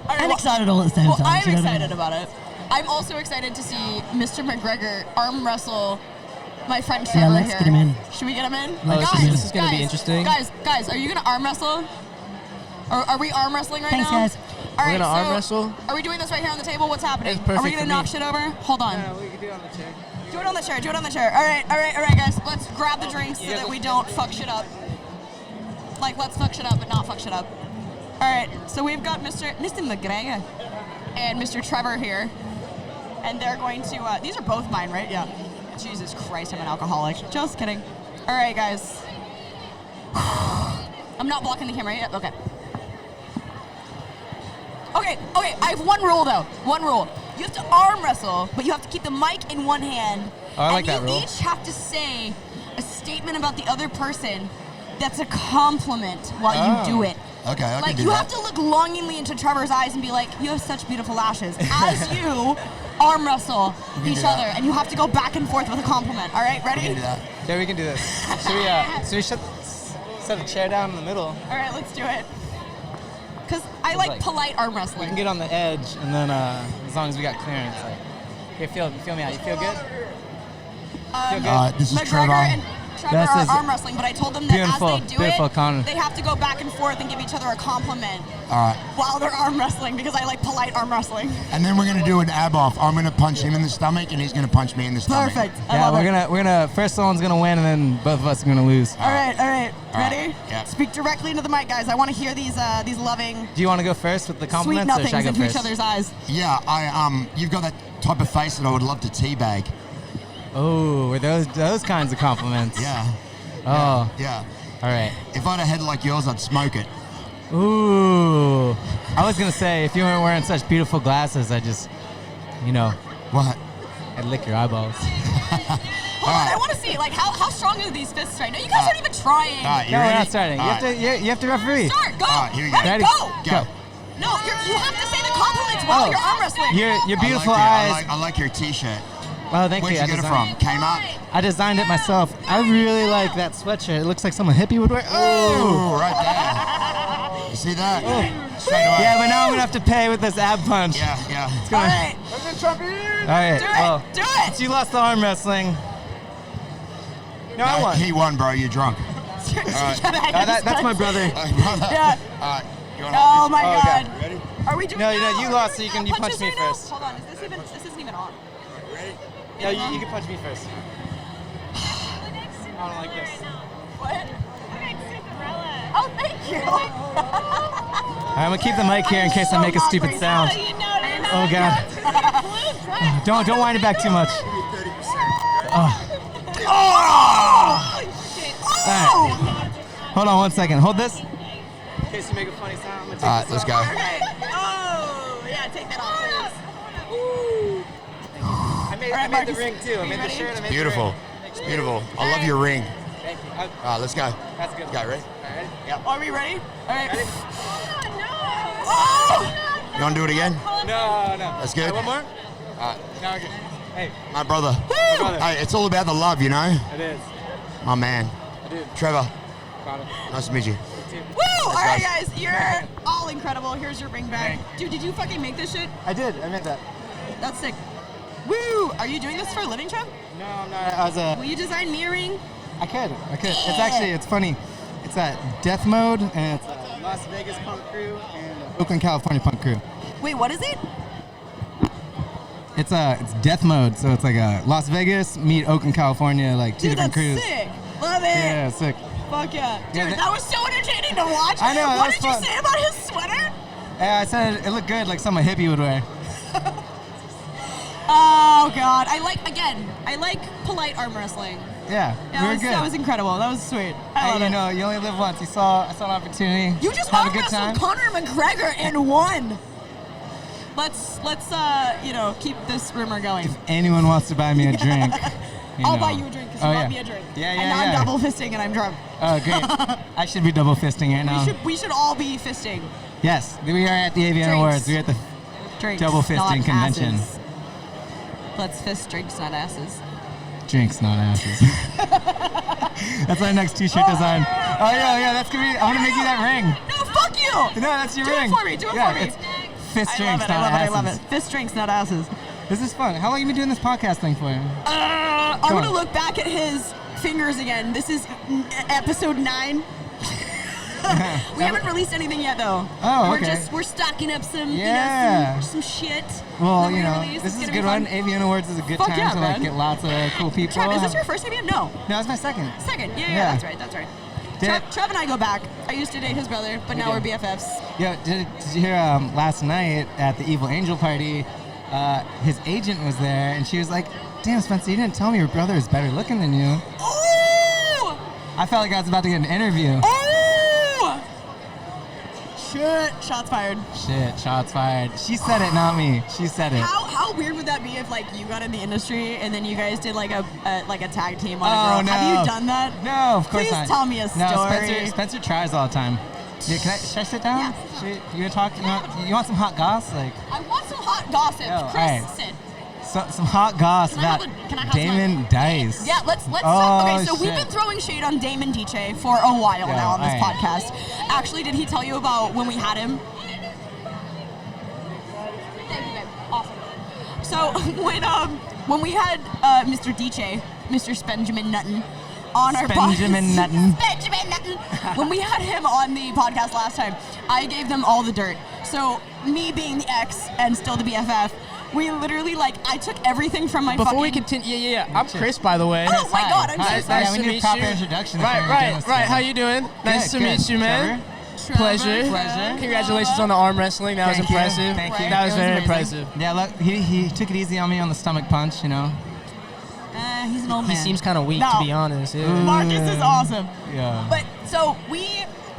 I'm excited all at the same time. I'm excited about it. I'm also excited to see Mr. McGregor arm wrestle my friend Trevor Yeah, let's here. get him in. Should we get him in? This is going to be interesting. Guys, are you going to arm wrestle? Or are we arm wrestling right Thanks, now? guys. All We're right, gonna arm so wrestle? Are we doing this right here on the table? What's happening? It's perfect Are we going for to knock me. shit over? Hold on. No, we can do it on the chair. Do it on the chair. Do it on the chair. All right, guys. Let's grab the drinks so that we don't fuck shit up. Like, let's fuck shit up, but not fuck shit up. All right. So we've got Mr. McGregor and Mr. Trevor here, and they're going to. These are both mine, right? Yeah. Jesus Christ, I'm an alcoholic. Just kidding. All right, guys. I'm not blocking the camera yet. Okay. Okay, I have one rule though. One rule. You have to arm wrestle, but you have to keep the mic in one hand. Oh, I like that rule. And you each have to say a statement about the other person that's a compliment while you do it. Okay, I Like, can do you that. have to look longingly into Trevor's eyes and be like, you have such beautiful lashes. As you arm wrestle can each do other, that. and you have to go back and forth with a compliment. All right, I ready? can do that. Yeah, we can do this. Should we set the chair down in the middle? All right, let's do it. Because I like polite arm We wrestling. can get on the edge, and then as long as we got clearance, like, here, feel me out. You feel good? Feel good? This is McGregor Trevor. and Trevor This are is arm wrestling, but I told them that beautiful, as they do beautiful, it, Connor. they have to go back and forth and give each other a compliment All right. while they're arm wrestling because I like polite arm wrestling. And then we're going to do an ab off. I'm going to punch him in the stomach, and he's going to punch me in the stomach. Perfect. I Yeah, love we're it. gonna first someone's gonna win, and then both of us are gonna lose. All right. Ready? Yeah. Speak directly into the mic, guys. I want to hear these loving, Do you want to go first with the sweet compliments, or should I nothings go into first? each other's eyes. Yeah, you've got that type of face that I would love to teabag. Oh, were those kinds of compliments? Yeah. Oh, Yeah. all right. If I had a head like yours, I'd smoke it. Ooh, I was gonna say if you weren't wearing such beautiful glasses, I just, What? I'd lick your eyeballs. Hold on, I want to see, like, how strong are these fists right now? You guys aren't even trying. All right, you No, ready? we're not starting. All You right. have to referee. Start, go. All right, here we go. Ready, Ready? go. Go. No, you have to say the compliments while you're arm wrestling. Your beautiful I eyes. like your T-shirt. Oh, thank Where'd you. you get it from? Kmart? I designed it myself. I really like that sweatshirt. It looks like someone hippie would wear. Oh, right there. You see that? Straight away. Yeah, but now I'm gonna have to pay with this ab punch. Yeah. It's gonna, All right, All right. do it, Well, do it. so you lost the arm wrestling. No, I won. He won, bro. You're drunk. That's my brother. Yeah. All right. You wanna- Oh my Oh, okay. God. Ready? Are we doing No, that? you lost, so you punch punches me right now? first. Hold on, this isn't even on. No, you can punch me first. I don't like this. What? Oh, thank you. I'm gonna keep the mic here in case I make a stupid sound. Oh God! Don't wind it back too much. All right. Hold on 1 second. Hold this. In case you make a funny sound. I'm gonna take All right, this let's off. go. Okay. Oh, yeah, take that off, please. I made the Marcus, ring too. I made the ready? shirt. I made Beautiful. the ring. Beautiful. I love your ring. Thank you. All right, let's go. That's good. Let's go. Ready? All right. Yep. Are we ready? All right. Ready? Oh! You want to do it again? No. That's good? All right, one more. All right. Now we're good. Hey. My brother. My brother. Hey, it's all about the love, you know? It is. My man. Trevor. Nice to meet you. Woo! All right, guys, you're all incredible. Here's your ring back. Dude, did you fucking make this shit? I did. I meant that. That's sick. Woo! Are you doing this for a living, Trev? No, I'm not. Will you design me a ring? I could. It's funny. It's Death Mode, and it's Las Vegas Punk Crew and Oakland, California Punk Crew. Wait, what is it? It's Death Mode, so it's like Las Vegas meet Oakland, California, like two different crews. Sick. Love it. Yeah, sick. Fuck yeah. Dude, that was so entertaining to watch. I know. What did you say about his sweater? Yeah, I said it looked good, like something a hippie would wear. Oh, God. I like polite arm wrestling. Yeah, we were good. That was incredible. That was sweet. I love it. You know, you only live once. I saw an opportunity. You just have arm a good time. wrestled Conor McGregor and won. Let's keep this rumor going. If anyone wants to buy me a drink, I'll buy you a drink because you bought me a drink. Yeah. And now I'm double fisting and I'm drunk. Oh, great. I should be double fisting right now. We should all be fisting. Yes, we are at the AVN Awards. We're at the double fisting convention. Asses. Let's fist drinks, not asses. Drinks, not asses. That's our next t-shirt design. Oh, yeah, that's going to be, I'm going to make you that ring. No, fuck you. No, that's your ring. Do it for me. It's fist drinks, not asses. I love it. Fist drinks, not asses. This is fun. How long have you been doing this podcast thing for? I'm going to look back at his fingers again. This is episode 9. We haven't released anything yet, though. Oh, okay. We're stocking up some, some shit. Well, this is a good one. AVN Awards is a good time to get lots of cool people. Trev, is this your first AVN? No. No, it's my second. Second. Yeah, that's right. Trev and I go back. I used to date his brother, but now we're BFFs. Yeah, did you hear last night at the Evil Angel party, his agent was there, and she was like, "Damn, Spencer, you didn't tell me your brother is better looking than you." Oh! I felt like I was about to get an interview. Oh! Shit, shots fired. Shit, shots fired. She said it, not me. She said it. How weird would that be if you got in the industry and then you guys did a tag team on a girl? No. Have you done that? No, of course not. Please tell me a story. No, Spencer tries all the time. Yeah, should I sit down? Yeah. You gonna talk? You want some hot goss? I want some hot gossip. Chris, right. sit. Some hot goss about Damon Dice. Yeah, let's okay, so we've been throwing shade on Damon Dice for a while now on this podcast. Actually, did he tell you about when we had him? Thank you, babe. Awesome. So when we had Mr. Dice, Mr. Spenjamin Nutton, on our Benjamin Nutton. Benjamin Nutton. When we had him on the podcast last time, I gave them all the dirt. So me being the ex and still the BFF, we literally, I took everything from my Before we continue, I'm Chris, by the way. Oh, my God, I'm nice so to meet proper you. introduction. Right. How you doing? Nice to meet you, man. Pleasure. Congratulations on the arm wrestling. That was impressive. Thank you. That was very impressive. Yeah, look, he took it easy on me on the stomach punch, He's an old man. He seems kind of weak, to be honest. Marcus is awesome. Yeah. But, so, we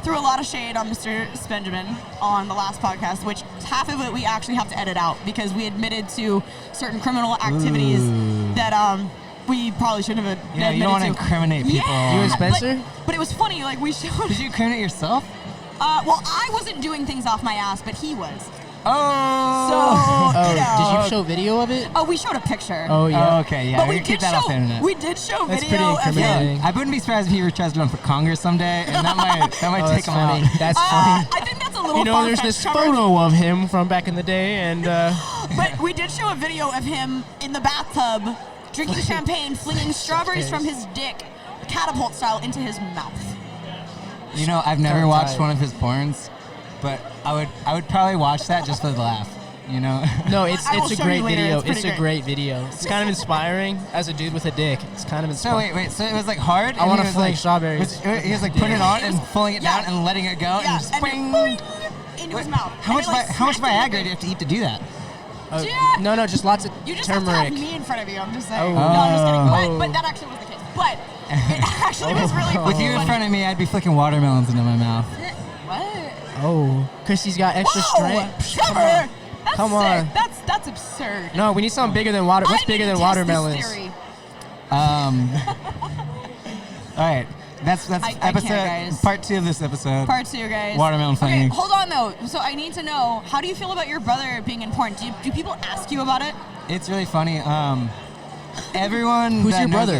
threw a lot of shade on Mr. Spenjamin on the last podcast, which half of it we actually have to edit out because we admitted to certain criminal activities that we probably shouldn't have admitted to. Yeah, you don't want to incriminate people. Yeah, you and Spencer? But it was funny, we showed... Did you incriminate yourself? Well, I wasn't doing things off my ass, but he was. Oh! So, did you show video of it? Oh, we showed a picture. Oh, yeah. Oh, okay, yeah. But we keep that off the internet. We did show That's video pretty of him. incriminating. I wouldn't be surprised if he tries to run for Congress someday, and that might take him out. That's funny. I think that's a little far-fetched. There's this photo of him from back in the day, and... But we did show a video of him in the bathtub, drinking champagne, flinging strawberries from his dick, catapult style, into his mouth. I've never watched one of his porns, but I would probably watch that just for the laugh. No, it's a great video. It's a great video. It's kind of inspiring as a dude with a dick. It's kind of inspiring. So wait, so it was hard? I want to fling strawberries. He was putting it on and pulling it down and letting it go and just boing, into his mouth. How much Viagra do you have to eat to do that? No, just lots of You just turmeric. have to have me in front of you, I'm just saying. Oh. No, I'm just kidding. But that actually was the case. But it actually was really With you in front of me, I'd be flicking watermelons into my mouth. What? Oh, Christy's got extra strength. Trevor! Come on. That's absurd. No, we need something bigger than water. What's bigger than watermelons? All right. That's guys. part 2 of this episode. Part 2, guys. Watermelon flinging. Okay, hold on though. So I need to know, how do you feel about your brother being in porn? Do people ask you about it? It's really funny. everyone. Who's that your knows brother?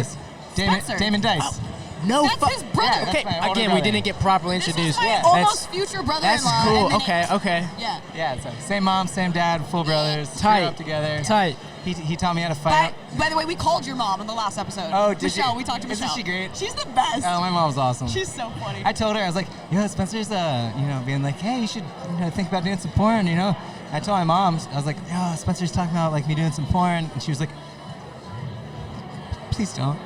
this- Damon Dice. No, That's his brother. Yeah, that's okay, my older again, we brother. didn't get properly This is introduced. my Yeah, almost future brother-in-law. that's cool. and then Okay, okay. Yeah. Yeah, so same mom, same dad, full brothers. Tight. Grew up together. Tight. He taught me how to fight. By the way, we called your mom in the last episode. Oh, did Michelle, you? we talked to Michelle. Isn't she great? She's the best. Oh, my mom's awesome. She's so funny. I told her, I was like, Spencer's, being like, hey, you should think about doing some porn, I told my mom, I was like, Spencer's talking about, like, me doing some porn. And she was like, please don't.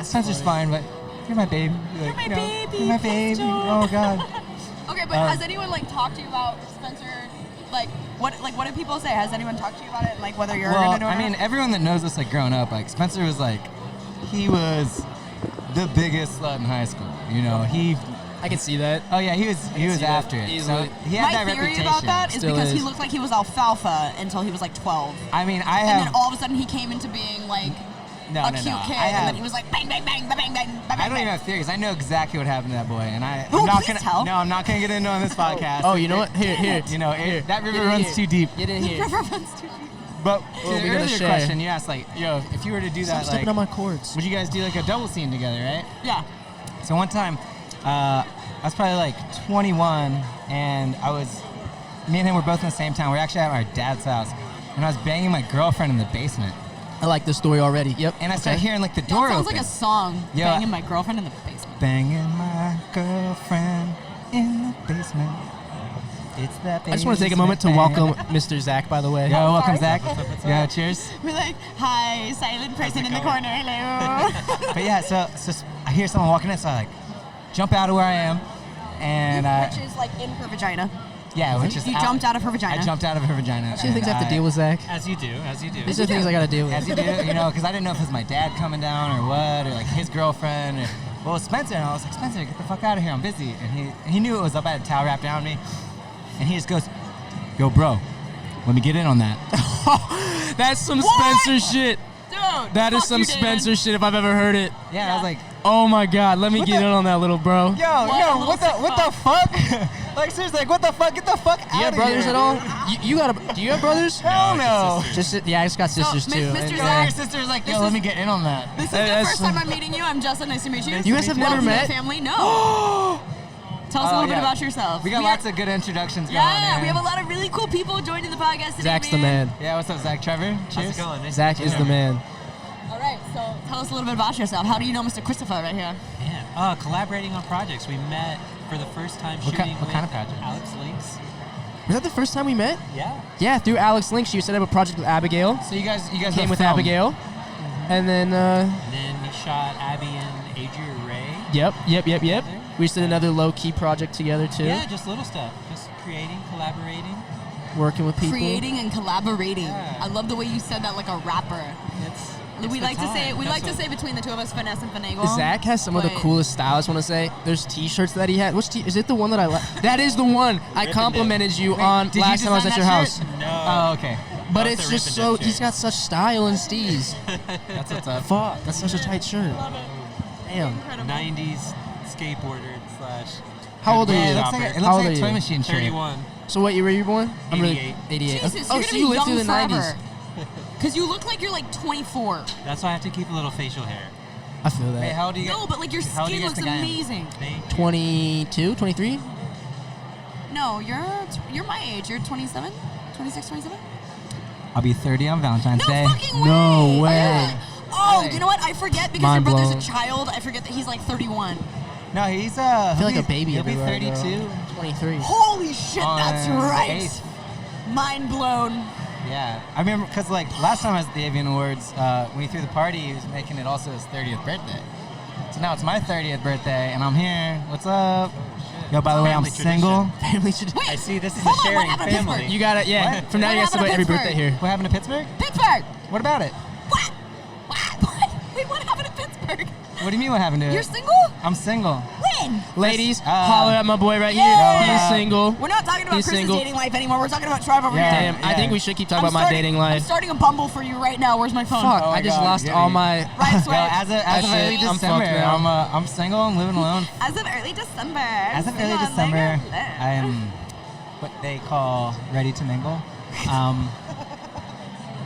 Spencer's fine, but you're my baby. You're my baby. You're my baby. Oh, God. Okay, but has anyone talked to you about Spencer? What do people say? Has anyone talked to you about it? Like whether you're gonna do it? I mean, everyone that knows us, growing up, Spencer was he was the biggest slut in high school. I can see that. Oh yeah, he was after it. Easily. So he had My that theory reputation. about that is Still because he is. looked like he was alfalfa until he was 12. I mean, And then all of a sudden he came into being No, a no, cute no. kid, I and have- then he was like bang, bang, bang, bang, bang, bang, bang. I don't even have theories. I know exactly what happened to that boy, and Ooh, I'm not please gonna. tell. No, I'm not gonna get into it on this podcast. Oh, you know what? Here. That river Get in runs here. too deep. Get in here. River runs too deep. But to Well, the we gotta earlier share. question, you asked if you were to do Stop that, stepping on my cords. would you guys do a double scene together, right? Yeah. So one time, I was probably 21, and me and him were both in the same town. We were actually at our dad's house, and I was banging my girlfriend in the basement. I like this story already. Yep. And I started hearing the That door sounds open. like a song. Yeah. Banging my girlfriend in the basement. Banging my girlfriend in the basement. It's that. I just want to take a moment to welcome Mr. Zach, by the way. Yo, welcome, sorry. Zach. Yo, cheers. We're like, hi, silent person in the corner. Hello. But yeah, so I hear someone walking in, so I jump out of where I am, and Which is in her vagina. yeah, which is You jumped out of her vagina. I jumped out of her vagina. These are things I have to deal with, Zach. As you do. These are things I got to deal with. As you do, because I didn't know if it was my dad coming down or what, or his girlfriend, or well, it was Spencer, and I was like, Spencer, get the fuck out of here, I'm busy. And he knew it was up. I had a towel wrapped around me, and he just goes, yo, bro, let me get in on that. That's some Spencer shit. Dude, That is fuck some you, David. Spencer shit if I've ever heard it. Yeah, I was like, Oh my God, let me get in on that little bro. yo, what the fuck? Seriously, what the fuck? Get the fuck out of Do you here. have brothers at all? Do you have brothers? Hell no. I just got sisters So, too. Mr. And, Zach- Yeah, your sister's like, yo, let me get in on that. This is That's- the first time I'm meeting you. I'm Jessa. Nice to meet you. You guys have never Welcome to met? the family? No. Tell us a little bit yeah. about yourself. We got lots of good introductions going on Yeah, here. we have a lot of really cool people joining the podcast today. Zach's the man. Yeah, what's up, Zach? Trevor? Cheers. How's it going? Zach is the man. All right, so tell us a little bit about yourself. How do you know Mr. Christopher right here? Yeah. Collaborating on projects. We met for the first time What shooting what kind of with project? Alex Links. Was that the first time we met? Yeah. Yeah, through Alex Link. She set up a project with Abigail. So you guys Came both with filmed. Abigail. And then, And then we shot Abby and Adria Ray. yep. We just did another low-key project together too. Yeah, just little stuff. Just creating, collaborating. Working with people. Creating and collaborating. Yeah. I love the way you said that like a rapper. It's We the like to say time. we That's like to what- say between the two of us, finesse and finagle. Zach has some of the But- coolest style. I just want to say, there's T-shirts that he had. Is it the one that I like? That is the one I complimented you on Did you last time I was at design your that house. shirt? No. Oh, okay. But That's it's a just Rip and so Dip he's shirt. got such style and steez. That's what's up. Fuck, that's such a tight shirt. Damn. 90s skateboarder / How old are Yeah, you? it looks like How a old toy are you? machine shirt. 31. So what year were you born? 88. Jesus, Oh, you're so gonna you be lived through young the 90s. forever. Because you look like you're like 24. That's why I have to keep a little facial hair. I feel Hey, that. how old do you No, but like your How old do you skin guys looks think I am? amazing. Thank you. 22, 23? No, you're my age. You're 27, 26, 27. I'll be 30 on Valentine's No Day. fucking way. No way. Oh, you know what? I forget because Mind your brother's blown. a child. I forget that he's like 31. No, he's I feel like a baby He'll be everywhere I go. 32. 23. Holy shit, On that's the right. 8th. Mind blown. Yeah, I remember because last time I was at the AVN Awards, when we threw the party, he was making it also his 30th birthday. So now it's my 30th birthday, and I'm here. What's up? Yo, by the way, I'm Family single. tradition. Family should. Wait, I see this is hold a on, what sharing happened to family. Pittsburgh? You got it. Yeah. What? From now What you got to happened to celebrate every Pittsburgh? birthday here. What happened to Pittsburgh? Pittsburgh. What about it? What? Wait, what happened to Pittsburgh? What do you mean what happened to it? You're single? I'm single. When? Ladies, holler at my boy right Yeah. here. He's single. We're not talking about He's Chris's single. dating life anymore. We're talking about Tribe over Yeah. here. Damn, I think we should keep talking about my dating I'm life. starting a Bumble for you right now. Where's my phone? Fuck, Oh my I just God, lost get all me. my. Right Yo, swipe. as of That early shit, I'm December, fucked now. I'm single. I'm living alone. As of early December. As of early Single, December, single. I am what they call ready to mingle.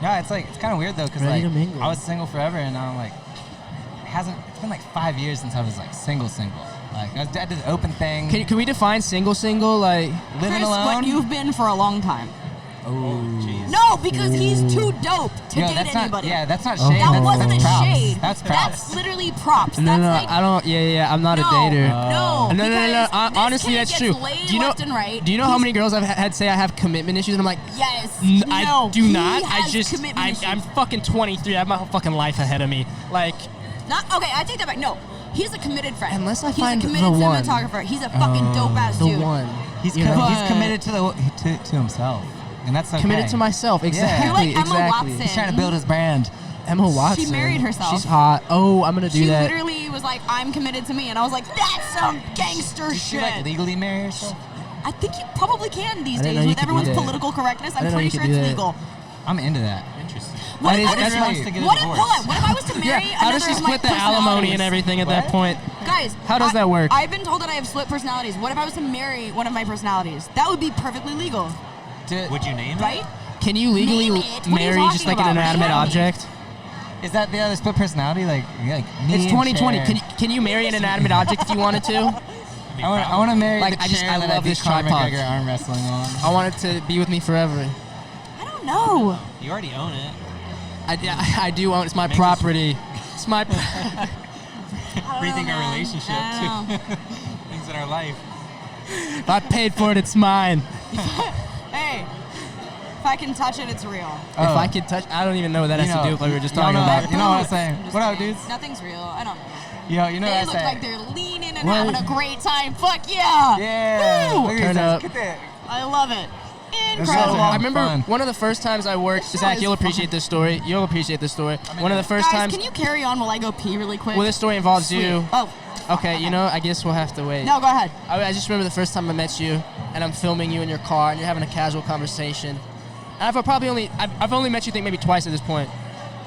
Yeah, it's kind of weird though, because Ready like to mingle. I was single forever, and now I'm like, it's been like 5 years since I was like single. Like I did the open thing. Can we define single? Like living Chris, alone? what you've been for a long time. Oh, jeez. No, because he's too dope to Yo, date that's anybody. That's not shade. That that's wasn't a props. shade. That's props. That's literally props. No, That's no, like, I don't. Yeah, I'm not no, a dater. No, No. because this Honestly, kid that's gets true. laid Do you know? left and right. Do you know how many girls I've had say I have commitment issues? And I'm like, Yes. I do he not. has commitment issues. I'm fucking 23. I have my whole fucking life ahead of me. Like, Not okay. I take that back. No, he's a committed friend. Unless I he's find a committed the one. cinematographer. He's a fucking dope ass the dude. one. He's You know? he's committed to himself, and that's okay. Committed to myself. Exactly. You're like Emma exactly. Watson. He's trying to build his brand. Emma Watson. She married herself. She's hot. Oh, I'm gonna do She that. literally was like, "I'm committed to me," and I was like, "That's some gangster Did she shit." like legally marry herself? I think you probably can these I didn't know days you with could do everyone's that. political correctness. I I'm didn't know pretty you sure could it's do that. legal. I'm into that. Interesting. What That if is- I that's was- my- Wants to get a what if, divorce. hold on, what if I was to marry How does another she of my split the alimony and personalities? everything at that point? Guys, How does that work? I've been told that I have split personalities. What if I was to marry one of my personalities? That would be perfectly legal, Would you name right? it? Can you legally Name it. What are you marry just talking like an about? inanimate Tell me. object? Is that the other split personality? Like me It's and 2020. Cher. Can you marry an inanimate object if you wanted to? I want to marry Like, the I just- chair I that love beat this Conor tripod. McGregor arm wrestling on. I want it to be with me forever. I don't know. You already own it. I do own. It's my property. It's my. Rethink our relationship I don't too. Things in our life. If I paid for it, it's mine. Hey, if I can touch it, it's real. If I could touch, I don't even know what that has to do with what we were just talking about. You know what I'm saying? Just What up, kidding. dudes? Nothing's real. I don't know. You know They what I'm look saying? like they're leaning and What? having a great time. Fuck yeah! Yeah. Woo! Look at Turn these guys. up. Get that. I love it. That's Incredible. so I remember fun. one of the first times I worked. Zach, you'll appreciate this story. You'll appreciate this story. One of the first Guys, times. can you carry on while I go pee really quick? Well, this story involves Sweet. you. Oh. Okay, you know, I guess we'll have to wait. No, go ahead. I just remember the first time I met you, and I'm filming you in your car, and you're having a casual conversation. And I've only met you, I think, maybe twice at this point.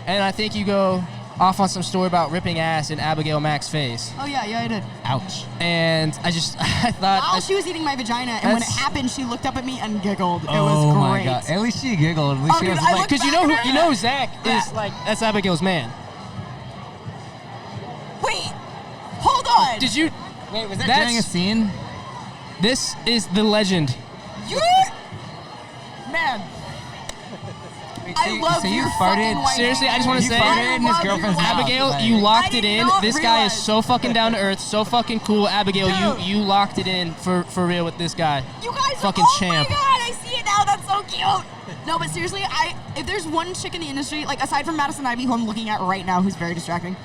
And I think you go off on some story about ripping ass in Abigail Mac's face. Oh yeah, I did. Ouch. And I thought. While she was eating my vagina, and when it That's- happened, she looked up at me and giggled. It was Oh my great. god. At least she giggled. At least Oh, she dude, was I like, looked Because back at her. you know Zach is like, that's Abigail's man. Wait, hold on. Did you? wait, was that That's- during a scene? This is the legend. You're man. I love so you your farted? fucking white Seriously, I hair. just want to You say, farted in his love girlfriend's your- mouth. Abigail, Like- you locked I it did in. not This guy is realize. so fucking down to earth, so fucking cool. Abigail, Dude. you locked it in for real with this guy. You guys Fucking are, oh champ. my god, I see it now. That's so cute. No, but seriously, if there's one chick in the industry, like aside from Madison Ivy, who I'm looking at right now, who's very distracting,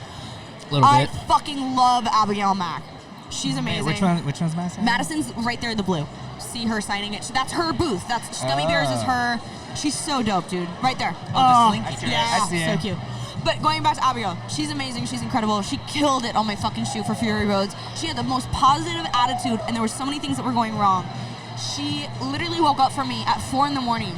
A little I bit. fucking love Abigail Mac. She's amazing. Which one's Madison? Madison's right there in the blue. See her signing it. That's her booth. That's Gummy Bears is her. She's so dope, dude. Right there. Oh, the slinky dress. yeah, I see so her. cute. But going back to Abigail, she's amazing. She's incredible. She killed it on my fucking shoot for Fury Roads. She had the most positive attitude, and there were so many things that were going wrong. She literally woke up for me at 4 in the morning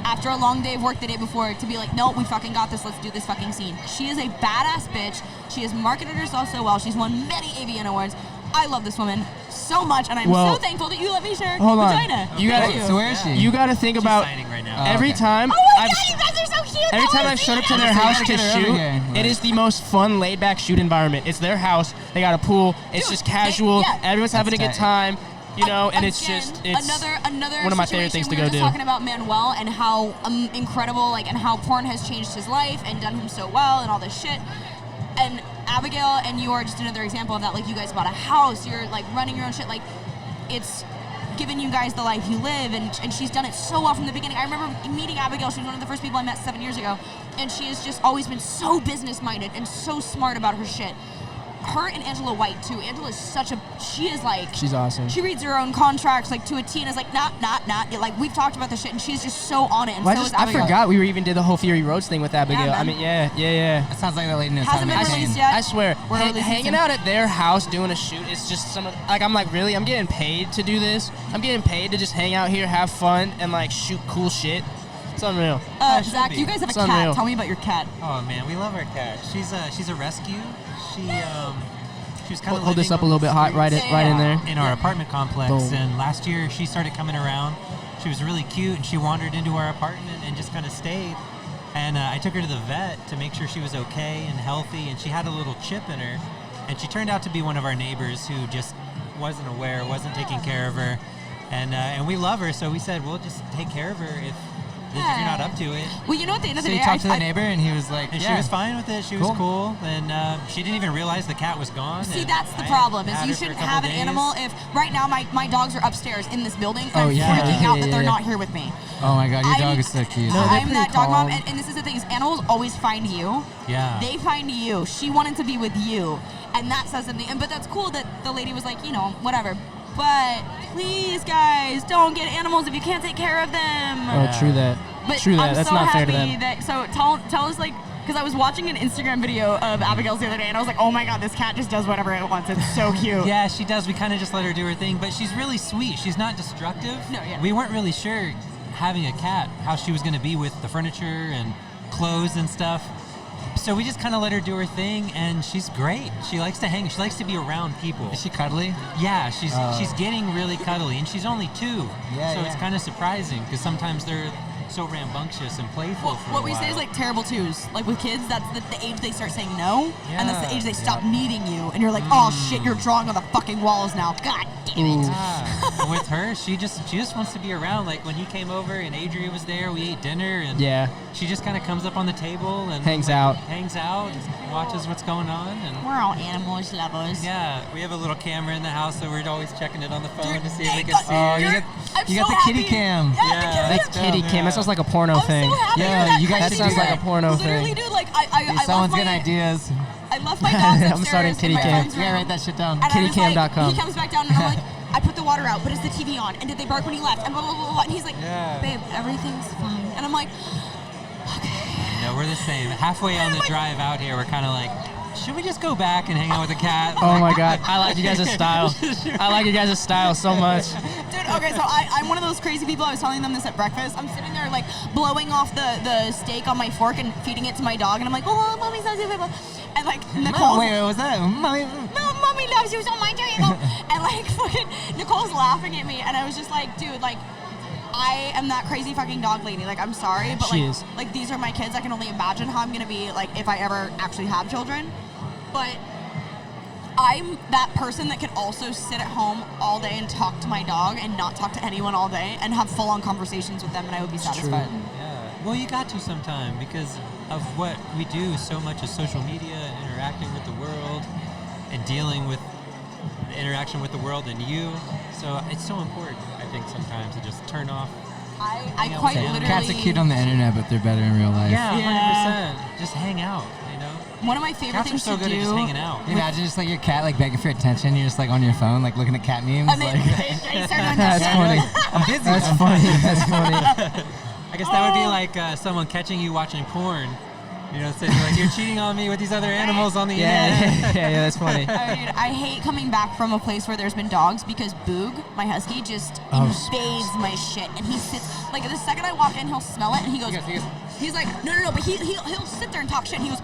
after a long day of work the day before to be like, no, we fucking got this. Let's do this fucking scene. She is a badass bitch. She has marketed herself so well. She's won many AVN awards. I love this woman so much, and I'm Well, so thankful that you let me share hold on. vagina. You Thank gotta- So where is she? You got to think She's about signing right now. every okay. time. Oh my I've- god, you guys are so cute. Every That time was I've showed up to me. their Honestly, house you to gotta get her shoot, over here. it is the most fun, laid-back shoot environment. It's their house. They got a pool. It's Dude, just casual. yeah. Everyone's having a good That's time, you know, and it's Again, just it's another one of my favorite things situation. to We go were do. just talking about Manuel and how incredible, like, and how porn has changed his life and done him so well and all this shit. And Abigail and you are just another example of that. Like, you guys bought a house. You're like running your own shit. Like, it's given you guys the life you live, and she's done it so well from the beginning. I remember meeting Abigail. She was one of the first people I met 7 years ago, and she has just always been so business-minded and so smart about her shit. Her and Angela White too. Angela is she is like, She's awesome. she reads her own contracts like to a T and is like, not. Like, we've talked about this shit, and she's just so on it, and Well, so is I Abigail. forgot we even did the whole Fury Roads thing with Abigail. man. I mean, yeah. That sounds like that lady knows how to Hasn't make been pain. released yet. I swear, We're releasing hanging soon. out at their house doing a shoot is just like, I'm like, really? I'm getting paid to do this? I'm getting paid to just hang out here, have fun, and like shoot cool shit? It's unreal. should Zach, be. you guys have a It's cat. unreal. Tell me about your cat. Oh man, we love our cat. She's a rescue. She was kind of Hold this up a little bit hot, right in there. in our apartment complex. Boom. And last year she started coming around. She was really cute, and she wandered into our apartment and just kind of stayed. And I took her to the vet to make sure she was okay and healthy, and she had a little chip in her. And she turned out to be one of our neighbors who just wasn't aware, wasn't taking care of her. And we love her, so we said, we'll just take care of her if you're not up to it. Well, you know, at the end of the So day, you talked to the neighbor, and he was like, And yeah. she was fine with it. She was cool. And she didn't even realize the cat was gone. See, and that's the I problem, had is you her for a shouldn't couple have an days. animal if, right now, my dogs are upstairs in this building, and Oh, I'm yeah. freaking out that they're Yeah. not here with me. Oh my God, your I'm- dog is so cute. No, they're I'm pretty that dog mom, calm. and this is the thing, is animals always find you. Yeah. They find you. She wanted to be with you, and that says something. But that's cool that the lady was like, whatever. But please, guys, don't get animals if you can't take care of them. Oh, true that. But True that. I'm That's so not fair happy to them. that. So tell us, like, because I was watching an Instagram video of Abigail's the other day, and I was like, oh my God, this cat just does whatever it wants. It's so cute. Yeah, she does. We kind of just let her do her thing, but she's really sweet. She's not destructive. No, yeah. We weren't really sure, having a cat, how she was going to be with the furniture and clothes and stuff. So we just kind of let her do her thing, and she's great. She likes to hang. She likes to be around people. Is she cuddly? Yeah, she's getting really cuddly, and she's only 2. Yeah, so yeah. it's kind of surprising because sometimes they're so rambunctious and playful Well, for what a we say while. is like terrible twos. Like with kids, that's the age they start saying no, and that's the Yeah. age they stop needing you, and you're like, oh shit, you're drawing on the fucking walls now. God damn it. Yeah. With her, she just wants to be around. Like when he came over and Adria was there, we ate dinner, and Yeah. she just kind of comes up on the table and Hangs out. hangs out, and watches what's going on, and We're all animals lovers. yeah, we have a little camera in the house, so we're always checking it on the phone to see if we Thank can God. see. Oh, her. you I'm got so the kitty happy. cam. Yeah, Yeah. the kitty That's kitty Yeah. cam. That sounds like a porno I'm thing. so happy. Yeah, You're that you guys crazy sounds like dude. a porno Literally, thing. dude, like I left Someone's my, getting ideas. I left my dogs upstairs. I'm starting kitty in my cam. friend's You gotta room, write that shit down. and I was like, kittycam.com. he comes back down, and I'm like, I put the water out, but is the TV on? And did they bark when he left? And blah blah blah blah. And he's like, Yeah. babe, everything's fine. And I'm like, No, we're the same. Halfway on the drive out here, we're kind of like, should we just go back and hang out with the cat? Oh my God. I like you guys' style. I like you guys' style so much. dude, okay, so I'm one of those crazy people. I was telling them this at breakfast. I'm sitting there like blowing off the steak on my fork and feeding it to my dog, and I'm like, oh, mommy's not so beautiful. And like Nicole, Wait, what was that? Mommy. no, mommy loves you so much. There you go. And like fucking Nicole's laughing at me, and I was just like, dude, like, I am that crazy fucking dog lady. Like, I'm sorry, but She like, is. like these are my kids. I can only imagine how I'm gonna be like if I ever actually have children. But I'm that person that can also sit at home all day and talk to my dog and not talk to anyone all day and have full-on conversations with them, and I would be satisfied. Yeah. Well, you got to sometime because of what we do. So much is social media, interacting with the world, and dealing with the interaction with the world and you. So it's so important, I think, sometimes to just turn off. I quite literally. Cats are cute on the internet, but they're better in real life. Yeah, 100%. Just hang out, you know? One of my favorite Cats are things so to good do. at just hanging out. Can you imagine just like your cat like begging for attention. You're just like on your phone, like looking at cat memes. I mean, like, I started on that That's shit. funny. I'm busy. That's funny. That's funny. I guess that would be like someone catching you watching porn. You know, saying like, you're cheating on me with these other animals on the internet. Yeah, that's funny. I hate coming back from a place where there's been dogs because Boog, my husky, just Oh, invades my shit, and he sits like the second I walk in, he'll smell it, and he goes, he's like, no, but he'll sit there and talk shit, and he goes,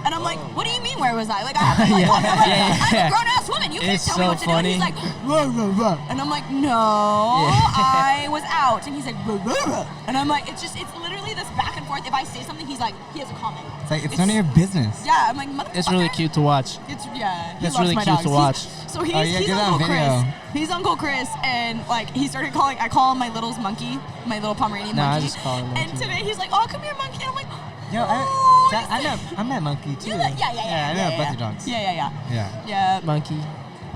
and I'm like, what do you mean? Where was I? Like I have to like, talk. I'm like, I'm a grown ass woman. You can't It's tell me so what to do. And he's funny. like, and I'm like, no, I was out, and he's like, and I'm like, it's literally this back and forth. If I say something, he's like, he has a comment. It's like it's none of your business. Yeah, I'm like, motherfucker. It's really cute to watch. It's yeah. He It's loves really my cute dogs. to watch. So he's, Oh, yeah, he's get that on Uncle video. Chris. He's Uncle Chris, and like he started calling. I call him my little's monkey, my little Pomeranian Nah, I monkey. just call him And monkey. today he's like, oh, come here, monkey. And I'm like, Yo, oh, I met Monkey too. yeah. I know a bunch of dogs. Yeah. Yeah. Monkey.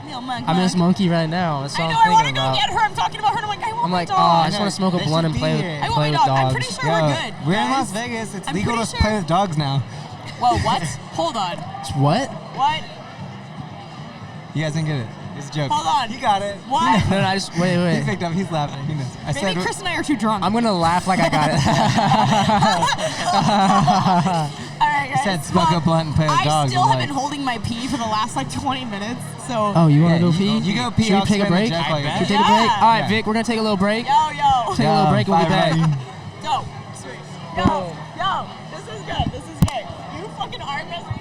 Little monkey. I miss Monkey right now. That's I all know. I'm I want to thinking go about. get her. I'm talking about her. And I'm like, I want I'm my like, dog. oh, I just want to smoke a They blunt should and play be with, here. I want play my with dog. I'm dogs. pretty sure we're good. We're in guys. Las Vegas. It's I'm legal to pretty play sure- with dogs now. Whoa, what? Hold on. It's what? What? You guys didn't get it. It's a joke. Hold on. You got it. What? No, I just wait. He picked up. He's laughing. He knows. I Maybe said Chris and I are too drunk. I'm gonna laugh like I got it. All right, guys. said smoke a blunt and play with I dogs. still I'm have like, been holding my pee for the last like 20 minutes. So. Oh, you wanna Yeah, go you pee? go- you go pee, Should we I'll take a spin the break? jet while you Should we pee. take a break? Yeah. All right, Yeah. Vic, we're gonna take a little break. Yo. Take a little break. We'll be Bye, back. buddy. Yo. Sweet. Yo. This is good. This is good. You fucking arm wrestling.